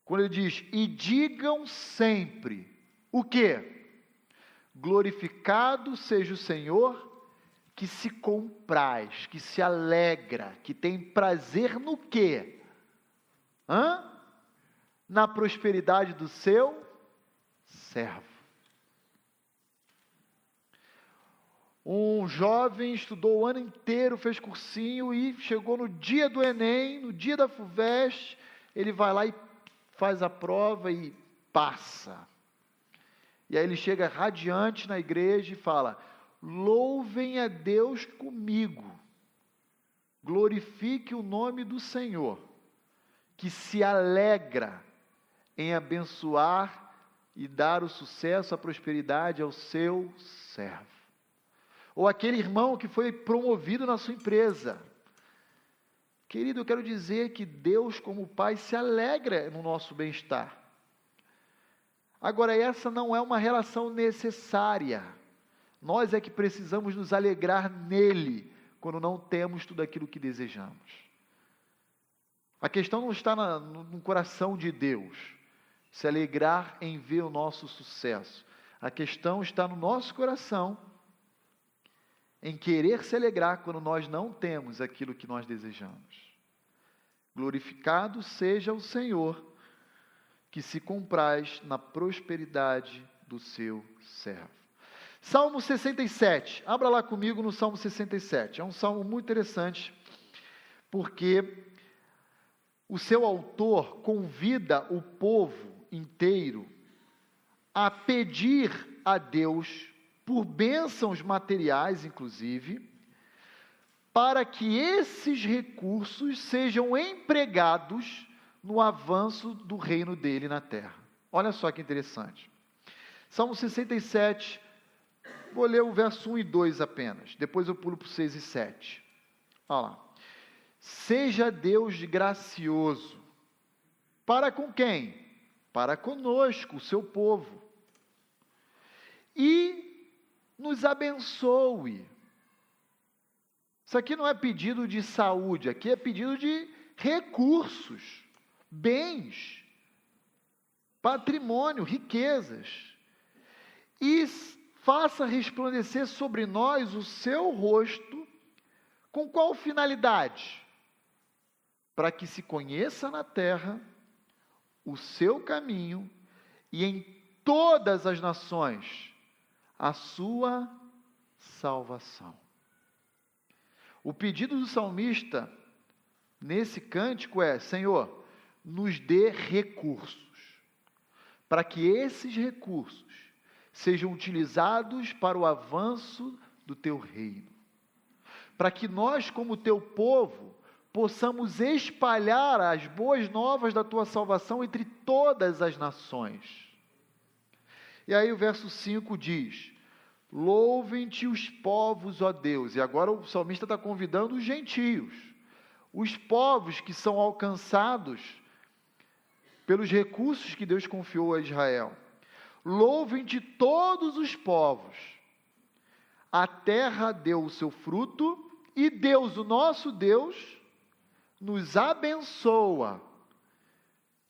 quando ele diz, e digam sempre, o quê? Glorificado seja o Senhor, que se compraz, que se alegra, que tem prazer no quê? Na prosperidade do seu servo. Um jovem estudou o ano inteiro, fez cursinho e chegou no dia do Enem, no dia da FUVEST, ele vai lá e faz a prova e passa. E aí ele chega radiante na igreja e fala, louvem a Deus comigo, glorifique o nome do Senhor, que se alegra em abençoar e dar o sucesso, a prosperidade ao seu servo. Ou aquele irmão que foi promovido na sua empresa. Querido, eu quero dizer que Deus, como Pai, se alegra no nosso bem-estar. Agora, essa não é uma relação necessária. Nós é que precisamos nos alegrar nele, quando não temos tudo aquilo que desejamos. A questão não está no coração de Deus, se alegrar em ver o nosso sucesso. A questão está no nosso coração, em querer se alegrar quando nós não temos aquilo que nós desejamos. Glorificado seja o Senhor, que se compraz na prosperidade do seu servo. Salmo 67, abra lá comigo no Salmo 67, é um salmo muito interessante, porque o seu autor convida o povo inteiro a pedir a Deus por bênçãos materiais, inclusive, para que esses recursos sejam empregados no avanço do reino dele na terra. Olha só que interessante. Salmo 67, vou ler o verso 1 e 2 apenas, depois eu pulo para o 6 e 7. Olha lá. Seja Deus gracioso. Para com quem? Para conosco, o seu povo. E nos abençoe. Isso aqui não é pedido de saúde, aqui é pedido de recursos, bens, patrimônio, riquezas. E faça resplandecer sobre nós o seu rosto, com qual finalidade? Para que se conheça na terra o seu caminho e em todas as nações a sua salvação. O pedido do salmista nesse cântico é: Senhor, nos dê recursos, para que esses recursos sejam utilizados para o avanço do teu reino, para que nós, como teu povo, possamos espalhar as boas novas da tua salvação entre todas as nações. E aí o verso 5 diz: louvem-te os povos, ó Deus. E agora o salmista está convidando os gentios, os povos que são alcançados pelos recursos que Deus confiou a Israel. Louvem-te todos os povos. A terra deu o seu fruto, e Deus, o nosso Deus, nos abençoa.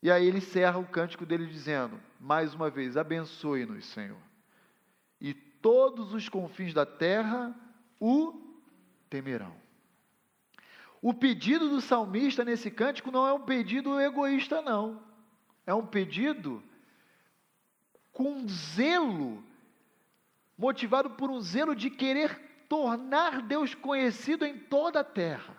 E aí ele encerra o cântico dele dizendo, mais uma vez: abençoe-nos, Senhor. E todos os confins da terra o temerão. O pedido do salmista nesse cântico não é um pedido egoísta, não. É um pedido com zelo, motivado por um zelo de querer tornar Deus conhecido em toda a terra.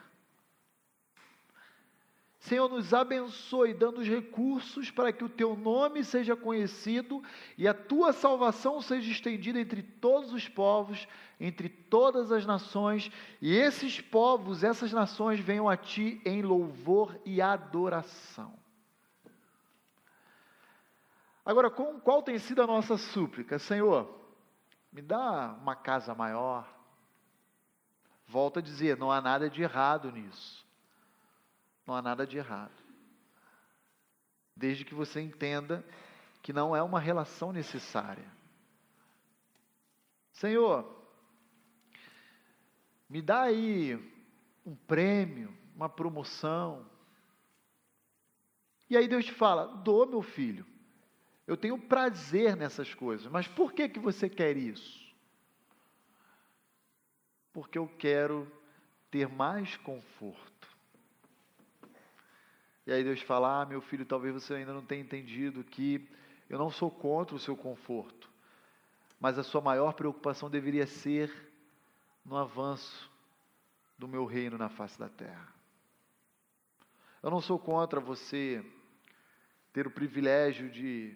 Senhor, nos abençoe, dando os recursos para que o teu nome seja conhecido e a tua salvação seja estendida entre todos os povos, entre todas as nações, e esses povos, essas nações venham a ti em louvor e adoração. Agora, qual tem sido a nossa súplica? Senhor, me dá uma casa maior. Volto a dizer, não há nada de errado nisso. Não há nada de errado. Desde que você entenda que não é uma relação necessária. Senhor, me dá aí um prêmio, uma promoção. E aí Deus te fala: dou, meu filho. Eu tenho prazer nessas coisas. Mas por que você quer isso? Porque eu quero ter mais conforto. E aí Deus fala: meu filho, talvez você ainda não tenha entendido que eu não sou contra o seu conforto, mas a sua maior preocupação deveria ser no avanço do meu reino na face da terra. Eu não sou contra você ter o privilégio de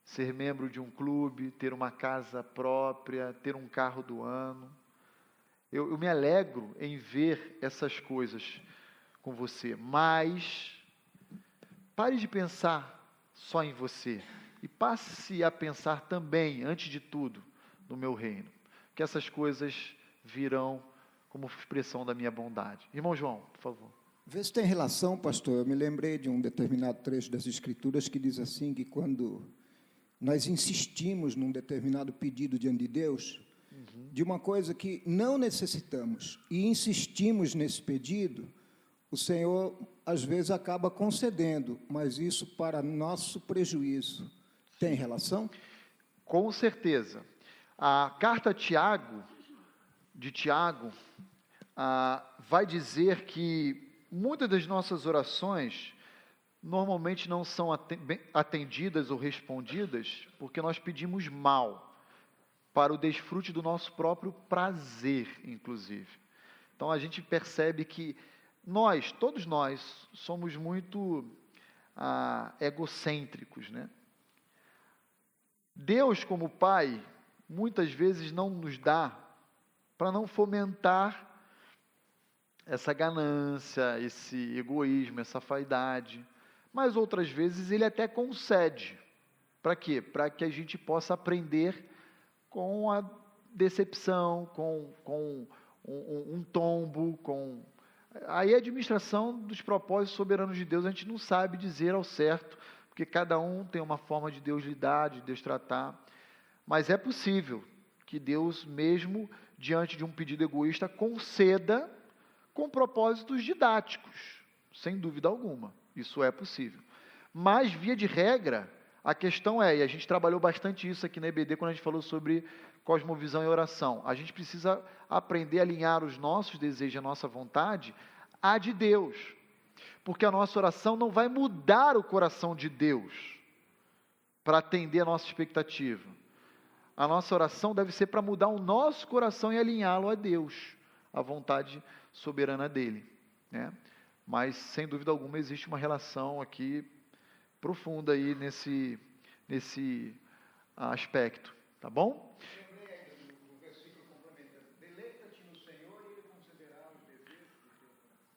ser membro de um clube, ter uma casa própria, ter um carro do ano. Eu me alegro em ver essas coisas com você, mas pare de pensar só em você e passe a pensar também, antes de tudo, no meu reino, que essas coisas virão como expressão da minha bondade. Irmão João, por favor. Vê se tem relação, pastor. Eu me lembrei de um determinado trecho das Escrituras que diz assim, que quando nós insistimos num determinado pedido diante de Deus, de uma coisa que não necessitamos, e insistimos nesse pedido, o Senhor, às vezes, acaba concedendo, mas isso para nosso prejuízo. Tem relação? Com certeza. A carta de Tiago, vai dizer que muitas das nossas orações normalmente não são atendidas ou respondidas porque nós pedimos mal, para o desfrute do nosso próprio prazer, inclusive. Então a gente percebe que todos nós, somos muito egocêntricos, né? Deus, como Pai, muitas vezes não nos dá para não fomentar essa ganância, esse egoísmo, essa vaidade. Mas outras vezes Ele até concede. Para quê? Para que a gente possa aprender com a decepção, com um tombo, Aí a administração dos propósitos soberanos de Deus, a gente não sabe dizer ao certo, porque cada um tem uma forma de Deus lidar, de Deus tratar. Mas é possível que Deus, mesmo diante de um pedido egoísta, conceda com propósitos didáticos, sem dúvida alguma. Isso é possível. Mas, via de regra, a questão e a gente trabalhou bastante isso aqui na EBD, quando a gente falou sobre cosmovisão e oração. A gente precisa aprender a alinhar os nossos desejos, a nossa vontade, à de Deus. Porque a nossa oração não vai mudar o coração de Deus para atender a nossa expectativa. A nossa oração deve ser para mudar o nosso coração e alinhá-lo a Deus, a vontade soberana dele, né? Mas, sem dúvida alguma, existe uma relação aqui profunda aí nesse aspecto, tá bom?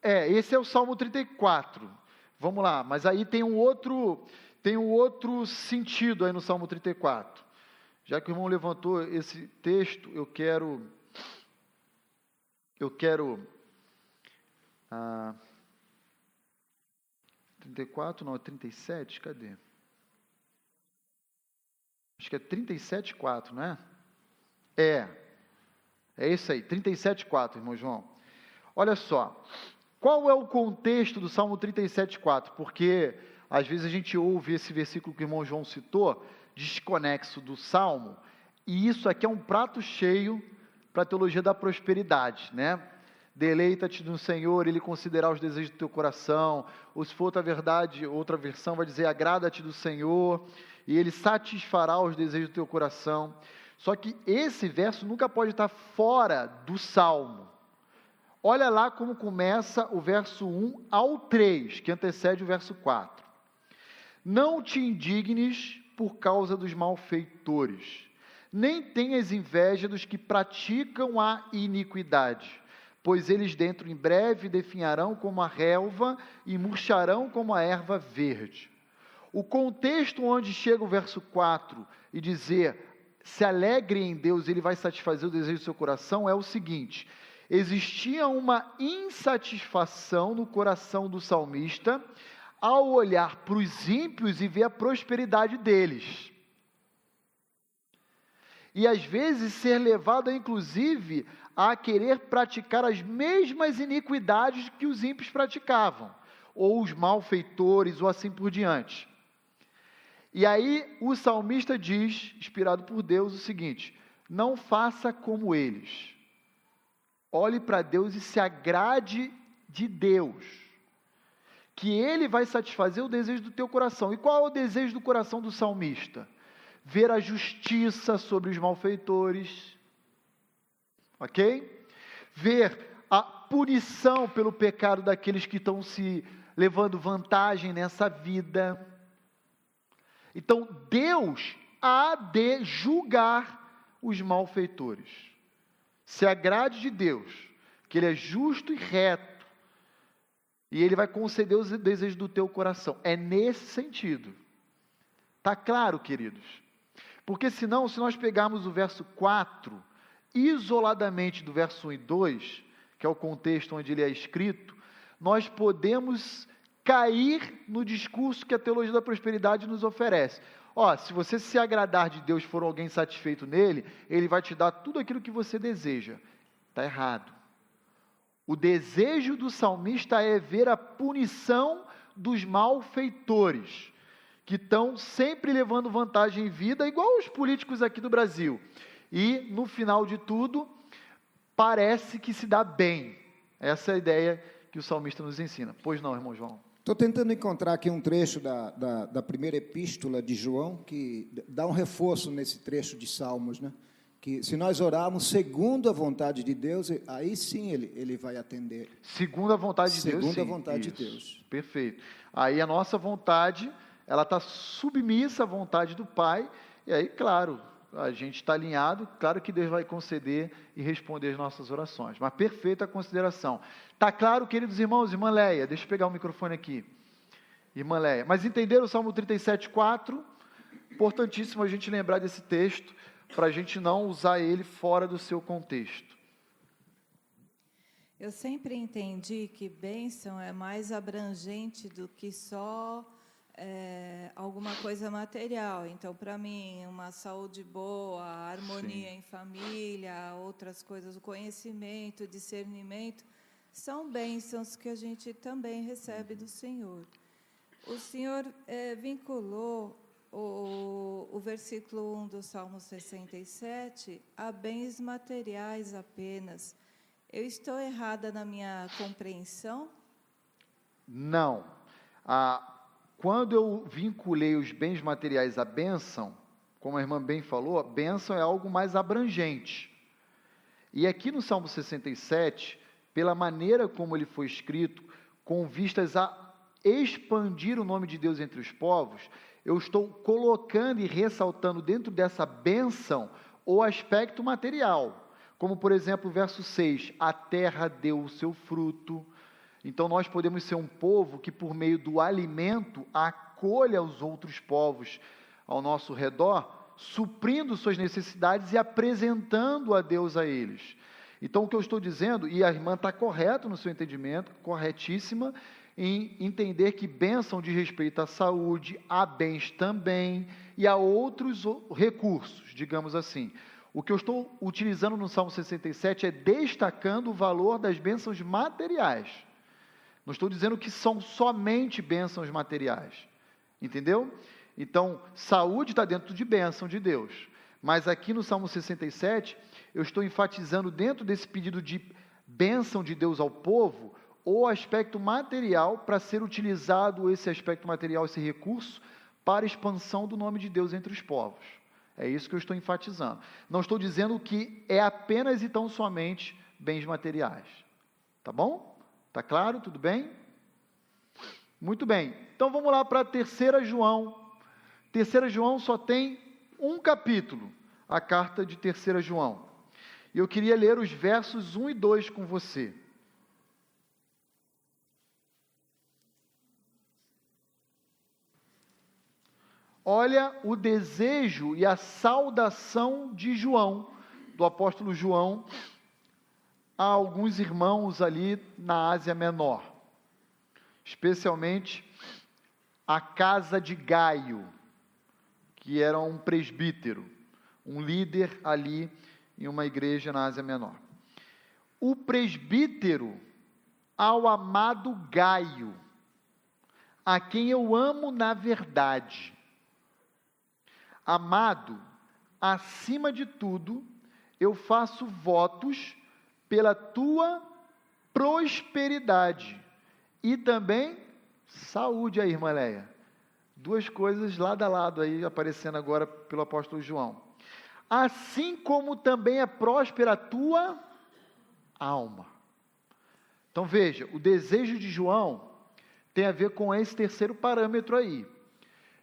Esse é o Salmo 34. Vamos lá, mas aí tem um outro sentido aí no Salmo 34. Já que o irmão levantou esse texto, eu quero 34, não, é 37, cadê? Acho que é 37,4, não é? É isso aí, 37,4, irmão João. Olha só, qual é o contexto do Salmo 37,4? Porque às vezes a gente ouve esse versículo que o irmão João citou, desconexo do Salmo, e isso aqui é um prato cheio para a teologia da prosperidade, né? Deleita-te no Senhor, Ele considerará os desejos do teu coração, ou se for outra versão vai dizer, agrada-te do Senhor, e Ele satisfará os desejos do teu coração. Só que esse verso nunca pode estar fora do Salmo. Olha lá como começa o verso 1 ao 3, que antecede o verso 4. Não te indignes por causa dos malfeitores, nem tenhas inveja dos que praticam a iniquidade, pois eles dentro em breve definharão como a relva e murcharão como a erva verde. O contexto onde chega o verso 4 e dizer, se alegre em Deus, Ele vai satisfazer o desejo do seu coração, é o seguinte: existia uma insatisfação no coração do salmista ao olhar para os ímpios e ver a prosperidade deles. E às vezes ser levado, inclusive, a querer praticar as mesmas iniquidades que os ímpios praticavam, ou os malfeitores, ou assim por diante. E aí o salmista diz, inspirado por Deus, o seguinte: não faça como eles. Olhe para Deus e se agrade de Deus, que Ele vai satisfazer o desejo do teu coração. E qual é o desejo do coração do salmista? Ver a justiça sobre os malfeitores, ok? Ver a punição pelo pecado daqueles que estão se levando vantagem nessa vida. Então, Deus há de julgar os malfeitores. Se agrade de Deus, que Ele é justo e reto, e Ele vai conceder os desejos do teu coração. É nesse sentido. Está claro, queridos? Porque senão, se nós pegarmos o verso 4, isoladamente do verso 1 e 2, que é o contexto onde ele é escrito, nós podemos cair no discurso que a teologia da prosperidade nos oferece. Se você se agradar de Deus, for alguém satisfeito nele, Ele vai te dar tudo aquilo que você deseja. Está errado. O desejo do salmista é ver a punição dos malfeitores, que estão sempre levando vantagem em vida, igual os políticos aqui do Brasil. E, no final de tudo, parece que se dá bem. Essa é a ideia que o salmista nos ensina. Pois não, irmão João? Estou tentando encontrar aqui um trecho da primeira epístola de João, que dá um reforço nesse trecho de Salmos, né? Que se nós orarmos segundo a vontade de Deus, aí sim ele vai atender. Segundo a vontade de Deus, sim. Segundo a vontade de Deus. Perfeito. Aí a nossa vontade, ela está submissa à vontade do Pai, e aí, claro, a gente está alinhado, claro que Deus vai conceder e responder as nossas orações. Mas perfeita a consideração. Está claro, queridos irmãos? Irmã Leia, deixa eu pegar o microfone aqui. Irmã Leia, mas entenderam o Salmo 37,4? Importantíssimo a gente lembrar desse texto, para a gente não usar ele fora do seu contexto. Eu sempre entendi que bênção é mais abrangente do que só alguma coisa material. Então, para mim, uma saúde boa, harmonia em família, outras coisas, o conhecimento, o discernimento, são bênçãos que a gente também recebe do Senhor. O Senhor vinculou o versículo 1 do Salmo 67 a bens materiais apenas. Eu estou errada na minha compreensão? Não. Quando eu vinculei os bens materiais à bênção, como a irmã bem falou, a bênção é algo mais abrangente. E aqui no Salmo 67, pela maneira como ele foi escrito, com vistas a expandir o nome de Deus entre os povos, eu estou colocando e ressaltando dentro dessa bênção o aspecto material. Como, por exemplo, o verso 6, a terra deu o seu fruto. Então, nós podemos ser um povo que, por meio do alimento, acolha os outros povos ao nosso redor, suprindo suas necessidades e apresentando a Deus a eles. Então, o que eu estou dizendo, e a irmã está correta no seu entendimento, corretíssima, em entender que bênção diz respeito à saúde, a bens também, e a outros recursos, digamos assim. O que eu estou utilizando no Salmo 67 é destacando o valor das bênçãos materiais. Não estou dizendo que são somente bênçãos materiais. Entendeu? Então, saúde está dentro de bênção de Deus. Mas aqui no Salmo 67, eu estou enfatizando dentro desse pedido de bênção de Deus ao povo, o aspecto material, para ser utilizado esse aspecto material, esse recurso, para a expansão do nome de Deus entre os povos. É isso que eu estou enfatizando. Não estou dizendo que é apenas e tão somente bens materiais. Tá bom? Tá claro? Tudo bem? Muito bem. Então vamos lá para a 3 João. 3 João só tem um capítulo, a carta de 3 João. E eu queria ler os versos 1 e 2 com você. Olha o desejo e a saudação de João, do apóstolo João, a alguns irmãos ali na Ásia Menor, especialmente a casa de Gaio, que era um presbítero, um líder ali em uma igreja na Ásia Menor. O presbítero ao amado Gaio, a quem eu amo na verdade. Amado, acima de tudo, eu faço votos pela tua prosperidade e também saúde aí, irmã Leia. Duas coisas lado a lado aí, aparecendo agora pelo apóstolo João. Assim como também é próspera a tua alma. Então veja, o desejo de João tem a ver com esse terceiro parâmetro aí,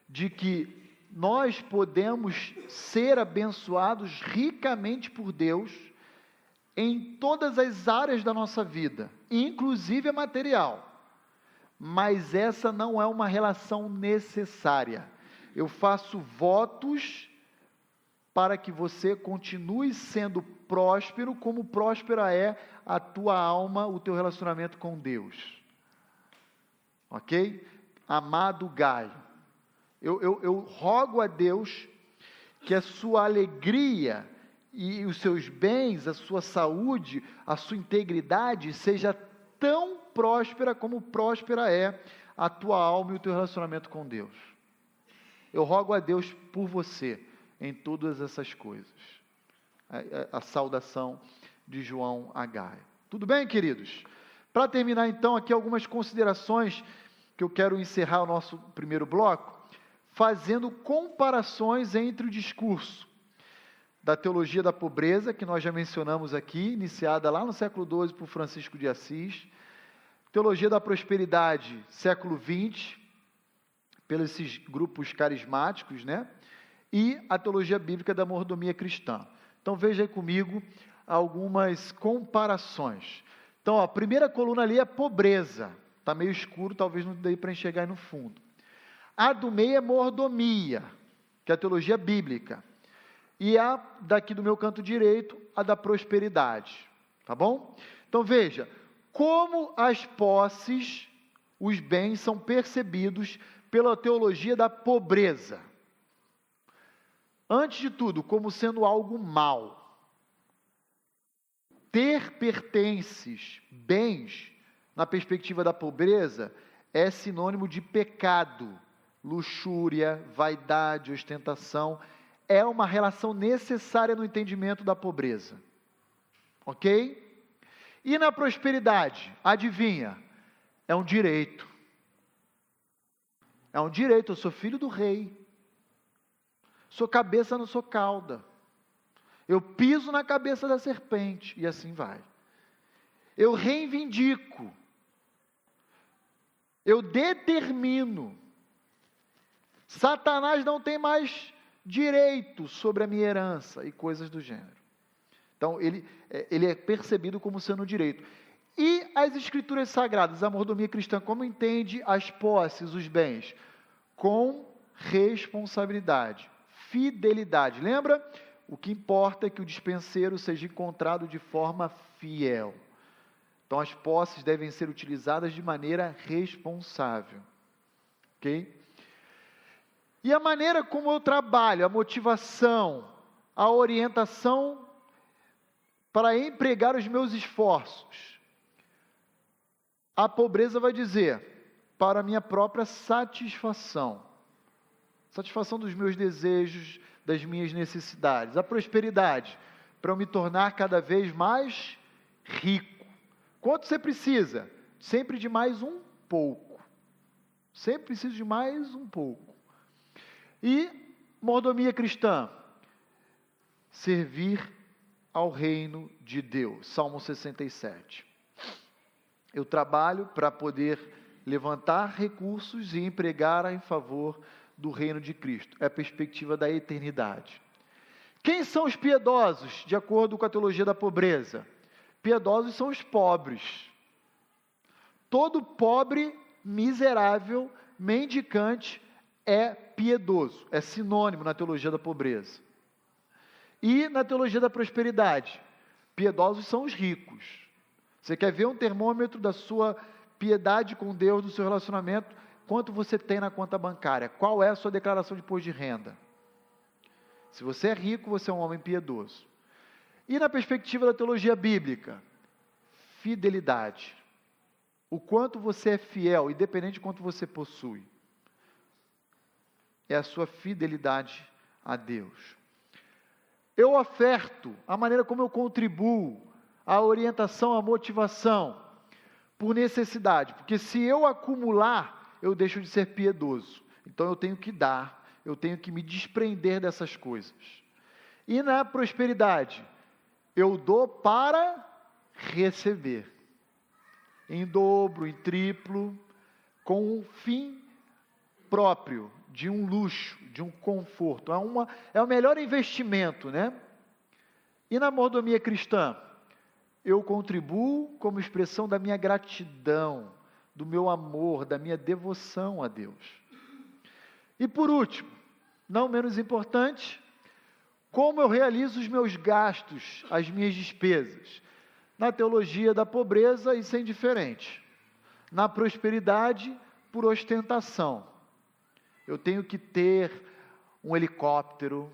de que nós podemos ser abençoados ricamente por Deus em todas as áreas da nossa vida, inclusive a material. Mas essa não é uma relação necessária. Eu faço votos para que você continue sendo próspero, como próspera é a tua alma, o teu relacionamento com Deus. Ok? Amado Gaio, eu rogo a Deus que a sua alegria e os seus bens, a sua saúde, a sua integridade seja tão próspera como próspera é a tua alma e o teu relacionamento com Deus. Eu rogo a Deus por você em todas essas coisas. A saudação de João a Gaio. Tudo bem, queridos? Para terminar então aqui algumas considerações que eu quero encerrar o nosso primeiro bloco, fazendo comparações entre o discurso da teologia da pobreza, que nós já mencionamos aqui, iniciada lá no século XII por Francisco de Assis, teologia da prosperidade, século XX, pelos esses grupos carismáticos, né? E a teologia bíblica da mordomia cristã. Então veja aí comigo algumas comparações. Então, a primeira coluna ali é pobreza, está meio escuro, talvez não dê para enxergar aí no fundo. A do meio é mordomia, que é a teologia bíblica. E a daqui do meu canto direito, a da prosperidade. Tá bom? Então veja, como as posses, os bens são percebidos pela teologia da pobreza. Antes de tudo, como sendo algo mal. Ter pertences, bens, na perspectiva da pobreza, é sinônimo de pecado. Luxúria, vaidade, ostentação, é uma relação necessária no entendimento da pobreza. Ok? E na prosperidade, adivinha? É um direito. É um direito, eu sou filho do rei. Sou cabeça, não sou cauda. Eu piso na cabeça da serpente, e assim vai. eu reivindico, eu determino. Satanás não tem mais direito sobre a minha herança e coisas do gênero. Então, ele é percebido como sendo direito. E as escrituras sagradas, a mordomia cristã, como entende as posses, os bens? Com responsabilidade, fidelidade. Lembra? O que importa é que o dispenseiro seja encontrado de forma fiel. Então, as posses devem ser utilizadas de maneira responsável. Ok? E a maneira como eu trabalho, a motivação, a orientação para empregar os meus esforços. A pobreza vai dizer, para a minha própria satisfação. Satisfação dos meus desejos, das minhas necessidades. A prosperidade, para eu me tornar cada vez mais rico. Quanto você precisa? Sempre de mais um pouco. Sempre preciso de mais um pouco. E mordomia cristã, servir ao reino de Deus. Salmo 67. Eu trabalho para poder levantar recursos e empregar em favor do reino de Cristo. É a perspectiva da eternidade. Quem são os piedosos, de acordo com a teologia da pobreza? Piedosos são os pobres. Todo pobre, miserável, mendicante é piedoso, é sinônimo na teologia da pobreza. E na teologia da prosperidade, piedosos são os ricos. Você quer ver um termômetro da sua piedade com Deus, do seu relacionamento? Quanto você tem na conta bancária? Qual é a sua declaração de imposto de renda? Se você é rico, você é um homem piedoso. E na perspectiva da teologia bíblica, fidelidade. O quanto você é fiel, independente de quanto você possui. É a sua fidelidade a Deus. Eu oferto a maneira como eu contribuo, a orientação, a motivação, por necessidade. Porque se eu acumular, eu deixo de ser piedoso. Então eu tenho que dar, eu tenho que me desprender dessas coisas. E na prosperidade, eu dou para receber. Em dobro, em triplo, com um fim próprio, de um luxo, de um conforto. É o melhor investimento, né? E na mordomia cristã, eu contribuo como expressão da minha gratidão, do meu amor, da minha devoção a Deus. E por último, não menos importante, como eu realizo os meus gastos, as minhas despesas. Na teologia da pobreza, isso é indiferente. Na prosperidade, por ostentação. Eu tenho que ter um helicóptero.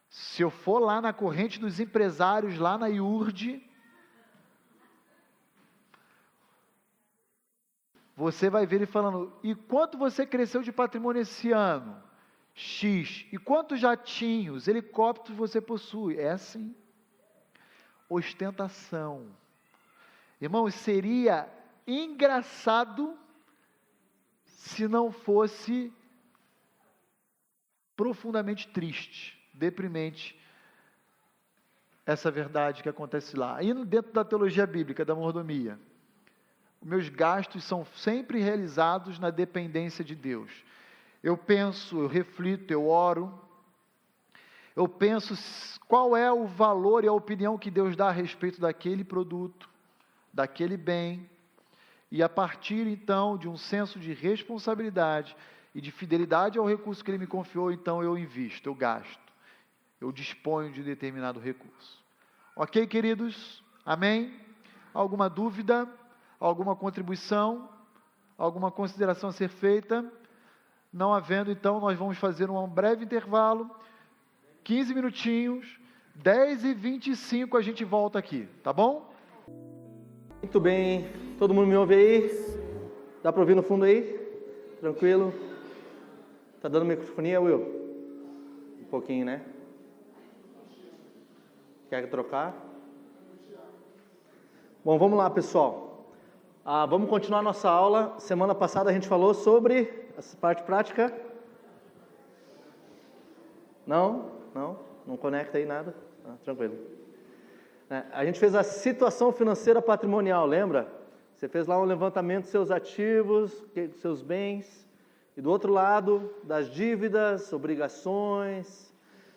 Se eu for lá na corrente dos empresários, lá na IURD, você vai ver ele falando, e quanto você cresceu de patrimônio esse ano? X. E quantos jatinhos, helicópteros você possui? É assim. Ostentação. Irmãos, seria engraçado se não fosse profundamente triste, deprimente, essa verdade que acontece lá. E dentro da teologia bíblica, da mordomia, os meus gastos são sempre realizados na dependência de Deus. Eu penso, eu reflito, eu oro, eu penso qual é o valor e a opinião que Deus dá a respeito daquele produto, daquele bem, e a partir então de um senso de responsabilidade e de fidelidade ao recurso que Ele me confiou, então eu invisto, eu gasto, eu disponho de determinado recurso. Ok, queridos? Amém? Alguma dúvida? Alguma contribuição? Alguma consideração a ser feita? Não havendo, então, nós vamos fazer um breve intervalo, 15 minutinhos, 10h25 a gente volta aqui, tá bom? Muito bem, todo mundo me ouve aí? Dá para ouvir no fundo aí? Tranquilo? Tá dando microfonia, Will? Um pouquinho, né? Quer trocar? Bom, vamos lá, pessoal. Vamos continuar nossa aula. Semana passada a gente falou sobre essa parte prática. Não conecta aí nada? Tranquilo. A gente fez a situação financeira patrimonial, lembra? Você fez lá um levantamento dos seus ativos, dos seus bens, e do outro lado, das dívidas, obrigações.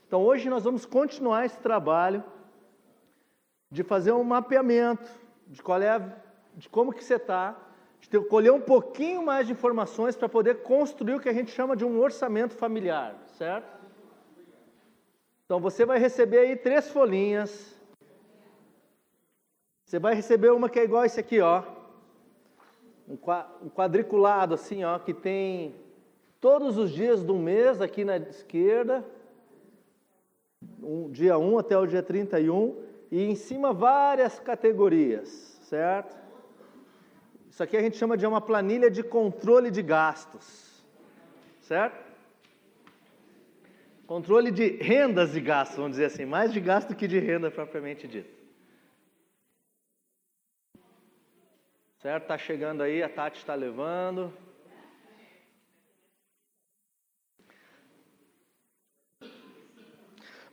Então, hoje nós vamos continuar esse trabalho de fazer um mapeamento de como que você está, de colher um pouquinho mais de informações para poder construir o que a gente chama de um orçamento familiar, certo? Então, você vai receber aí 3 folhinhas. Você vai receber uma que é igual esse aqui, ó. Um quadriculado assim, ó, que tem todos os dias do mês aqui na esquerda, dia 1 até o dia 31, e em cima várias categorias, certo? Isso aqui a gente chama de uma planilha de controle de gastos, certo? Controle de rendas e gastos, vamos dizer assim, mais de gasto que de renda propriamente dito. Certo? Está chegando aí, a Tati está levando.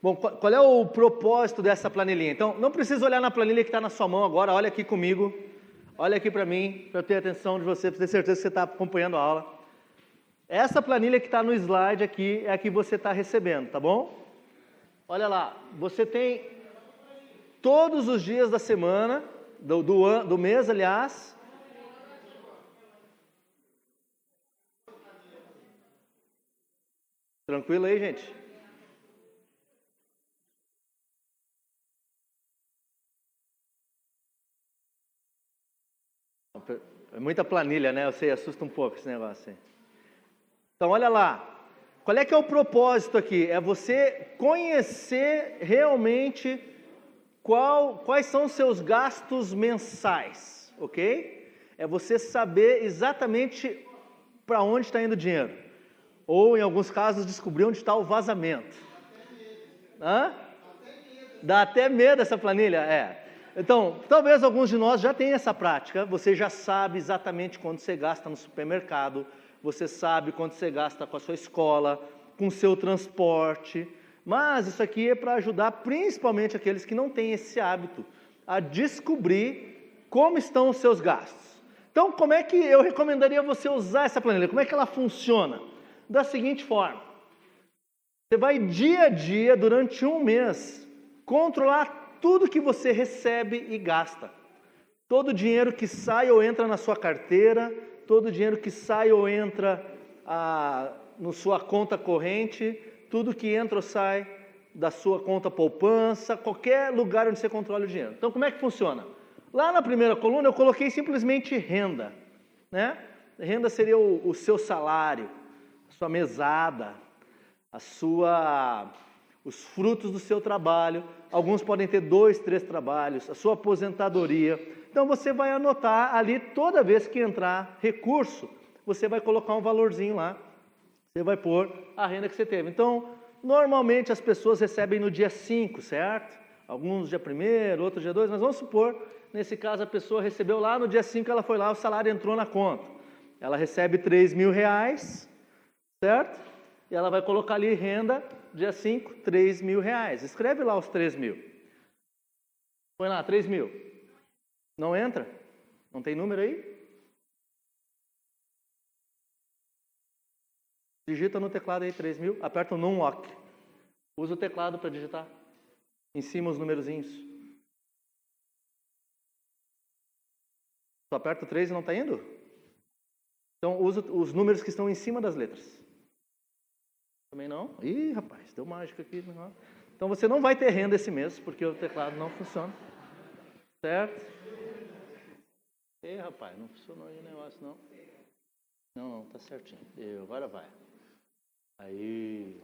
Bom, qual é o propósito dessa planilhinha? Então, não precisa olhar na planilha que está na sua mão agora, olha aqui comigo, olha aqui para mim, para eu ter atenção de você, para ter certeza que você está acompanhando a aula. Essa planilha que está no slide aqui é a que você está recebendo, tá bom? Olha lá, você tem todos os dias da semana, do mês, aliás. Tranquilo aí, gente? É muita planilha, né? Eu sei, assusta um pouco esse negócio aí. Então, olha lá. Qual é que é o propósito aqui? É você conhecer realmente quais são os seus gastos mensais, ok? É você saber exatamente para onde está indo o dinheiro. Ou, em alguns casos, descobrir onde está o vazamento. Hã? Dá até medo essa planilha? É. Então, talvez alguns de nós já tenham essa prática. Você já sabe exatamente quanto você gasta no supermercado. Você sabe quanto você gasta com a sua escola, com o seu transporte. Mas isso aqui é para ajudar principalmente aqueles que não têm esse hábito a descobrir como estão os seus gastos. Então, como é que eu recomendaria você usar essa planilha? Como é que ela funciona? Da seguinte forma: você vai dia a dia, durante um mês, controlar tudo que você recebe e gasta. Todo dinheiro que sai ou entra na sua carteira, todo dinheiro que sai ou entra na sua conta corrente, tudo que entra ou sai da sua conta poupança, qualquer lugar onde você controla o dinheiro. Então, como é que funciona? Lá na primeira coluna eu coloquei simplesmente renda, né? Renda seria o seu salário, a sua mesada, os frutos do seu trabalho. Alguns podem ter 2, 3 trabalhos, a sua aposentadoria. Então você vai anotar ali, toda vez que entrar recurso, você vai colocar um valorzinho lá, você vai pôr a renda que você teve. Então, normalmente as pessoas recebem no dia 5, certo? Alguns dia 1º, outros dia 2, mas vamos supor, nesse caso a pessoa recebeu lá no dia 5, ela foi lá, o salário entrou na conta. Ela recebe R$3.000, certo? E ela vai colocar ali renda, dia 5, R$3.000. Escreve lá os 3.000. Põe lá, 3.000. Não entra? Não tem número aí? Digita no teclado aí 3.000, aperta o Numlock. Usa o teclado para digitar. Em cima os numerozinhos. Só aperta o 3 e não está indo? Então usa os números que estão em cima das letras. Também não? Ih, rapaz, deu mágica aqui. Não. Então você não vai ter renda esse mês, porque o teclado não funciona. Certo? Ih, rapaz, não funcionou aí o negócio, não. Não, tá certinho. Agora vai. Aí,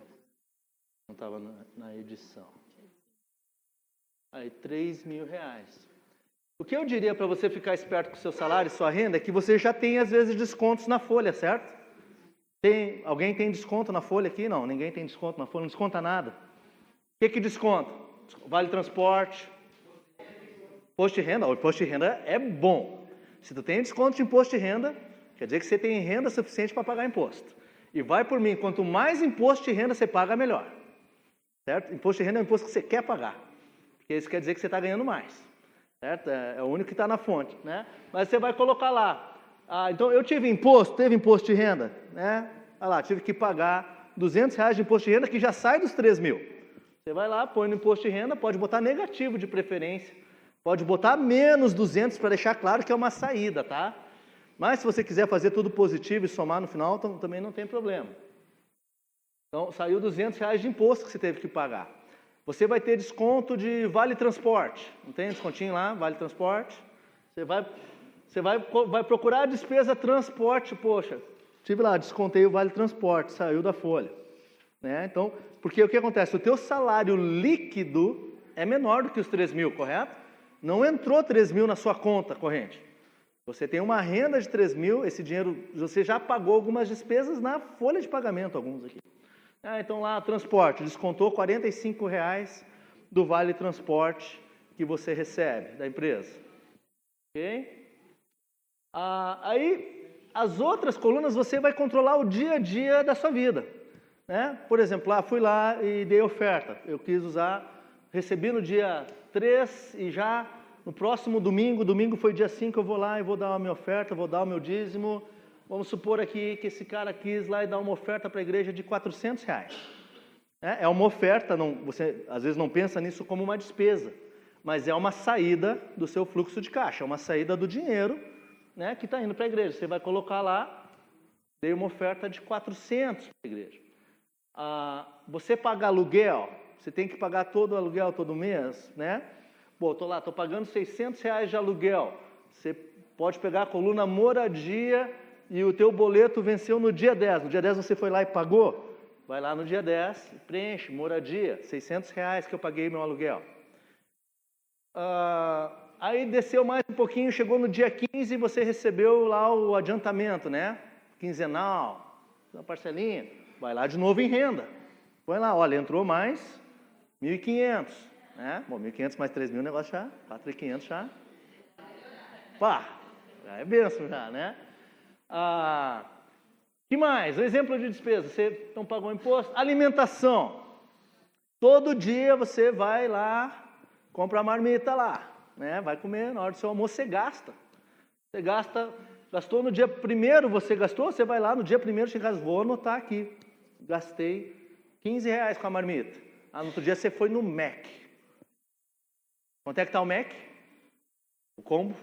não estava na edição. Aí, R$3.000. O que eu diria para você ficar esperto com o seu salário e sua renda é que você já tem, às vezes, descontos na folha, certo? Alguém tem desconto na folha aqui? Não, ninguém tem desconto na folha, não desconta nada. O que desconta? Vale transporte. Imposto de renda. O imposto de renda é bom. Se tu tem desconto de imposto de renda, quer dizer que você tem renda suficiente para pagar imposto. E vai por mim, quanto mais imposto de renda você paga, melhor. Certo? Imposto de renda é um imposto que você quer pagar. porque isso quer dizer que você está ganhando mais, certo? É o único que está na fonte, né? Mas você vai colocar lá. Então, eu teve imposto de renda, né? Olha lá, tive que pagar R$200 de imposto de renda, que já sai dos 3 mil. Você vai lá, põe no imposto de renda, pode botar negativo de preferência, pode botar menos 200 para deixar claro que é uma saída, tá? Mas se você quiser fazer tudo positivo e somar no final, também não tem problema. Então, saiu R$200 de imposto que você teve que pagar. Você vai ter desconto de vale transporte. Não tem descontinho lá, vale transporte? Você vai procurar a despesa transporte, poxa, tive lá, descontei o vale transporte, saiu da folha. Né? Então, porque o que acontece? O teu salário líquido é menor do que os 3 mil, correto? Não entrou 3 mil na sua conta corrente. Você tem uma renda de 3 mil, esse dinheiro, você já pagou algumas despesas na folha de pagamento, alguns aqui. Então lá, transporte, descontou R$45 do vale transporte que você recebe da empresa. Ok? Aí, as outras colunas você vai controlar o dia a dia da sua vida. Né? Por exemplo, fui lá e dei oferta. Eu quis usar, recebi no dia 3 e já no próximo domingo foi dia 5, eu vou lá e vou dar a minha oferta, vou dar o meu dízimo. Vamos supor aqui que esse cara quis lá e dar uma oferta para a igreja de R$400. É uma oferta, você às vezes não pensa nisso como uma despesa, mas é uma saída do seu fluxo de caixa, é uma saída do dinheiro, né, que está indo para a igreja. Você vai colocar lá, dei uma oferta de 400 para a igreja. Você paga aluguel, você tem que pagar todo o aluguel todo mês, né? Pô, estou pagando R$600 de aluguel. Você pode pegar a coluna moradia e o teu boleto venceu no dia 10. No dia 10 você foi lá e pagou? Vai lá no dia 10, preenche, moradia, R$600 que eu paguei meu aluguel. Aí desceu mais um pouquinho, chegou no dia 15 e você recebeu lá o adiantamento, né? Quinzenal, uma parcelinha. Vai lá de novo em renda. Põe lá, olha, entrou mais 1.500. Né? Bom, 1.500 mais 3 mil, o negócio já, 4.500 já. Pá, já é benção já, né? Que mais? O exemplo de despesa, você não pagou imposto? Alimentação. Todo dia você vai lá, compra a marmita lá, né? Vai comer, na hora do seu almoço você gasta. Você gastou no dia primeiro, você gastou, você vai lá no dia primeiro, chega, vou anotar aqui. Gastei R$15 com a marmita. No outro dia você foi no Mac. Quanto é que está o Mac? O combo?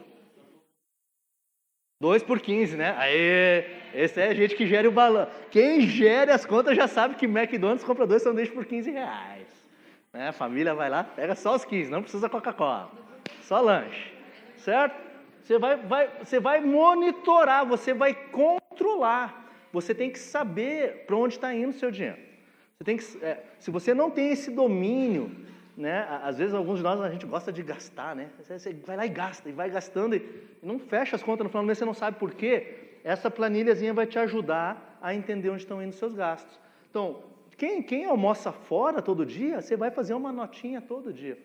2 por 15, né? Aí, esse é a gente que gere o balanço. Quem gere as contas já sabe que McDonald's compra 2 sanduíches por R$15. Né? A família vai lá, pega só os 15, não precisa Coca-Cola. Só lanche. Certo? Você vai monitorar, você vai controlar. Você tem que saber para onde está indo o seu dinheiro. Se você não tem esse domínio, né? Às vezes alguns de nós a gente gosta de gastar, né? Você vai lá e gasta, e vai gastando e não fecha as contas no final do mês, você não sabe por quê. Essa planilhazinha vai te ajudar a entender onde estão indo os seus gastos. Então, quem almoça fora todo dia, você vai fazer uma notinha todo dia.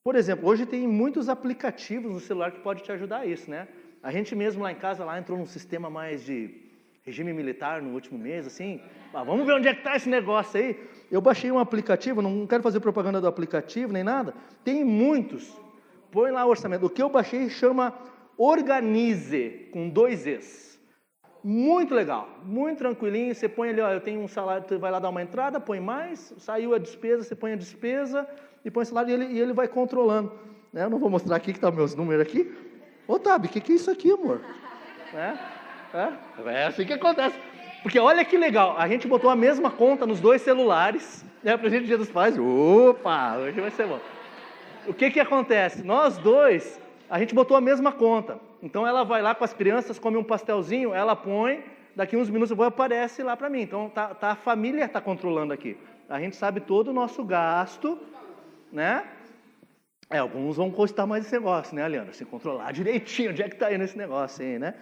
Por exemplo, hoje tem muitos aplicativos no celular que podem te ajudar a isso, né? A gente mesmo lá em casa entrou num sistema mais de regime militar no último mês, assim, vamos ver onde é que está esse negócio aí. Eu baixei um aplicativo, não quero fazer propaganda do aplicativo nem nada, tem muitos, põe lá o orçamento. O que eu baixei chama Organize, com 2 Es. Muito legal, muito tranquilinho, você põe ali, eu tenho um salário, você vai lá dar uma entrada, põe mais, saiu a despesa, você põe a despesa e põe o salário e ele vai controlando. Né? Eu não vou mostrar aqui que estão meus números aqui. Ô, Tabi, o que é isso aqui, amor? É assim que acontece. Porque olha que legal, a gente botou a mesma conta nos 2 celulares, né, pra gente Dia dos Pais. Opa, hoje vai ser bom. O que acontece? Nós dois, a gente botou a mesma conta. Então ela vai lá com as crianças, come um pastelzinho, ela põe, daqui uns minutos depois aparece lá para mim. Então a família está controlando aqui. A gente sabe todo o nosso gasto, né? Alguns vão gostar mais desse negócio, né, Leandro? Assim, controlar direitinho onde é que está indo esse negócio aí, né?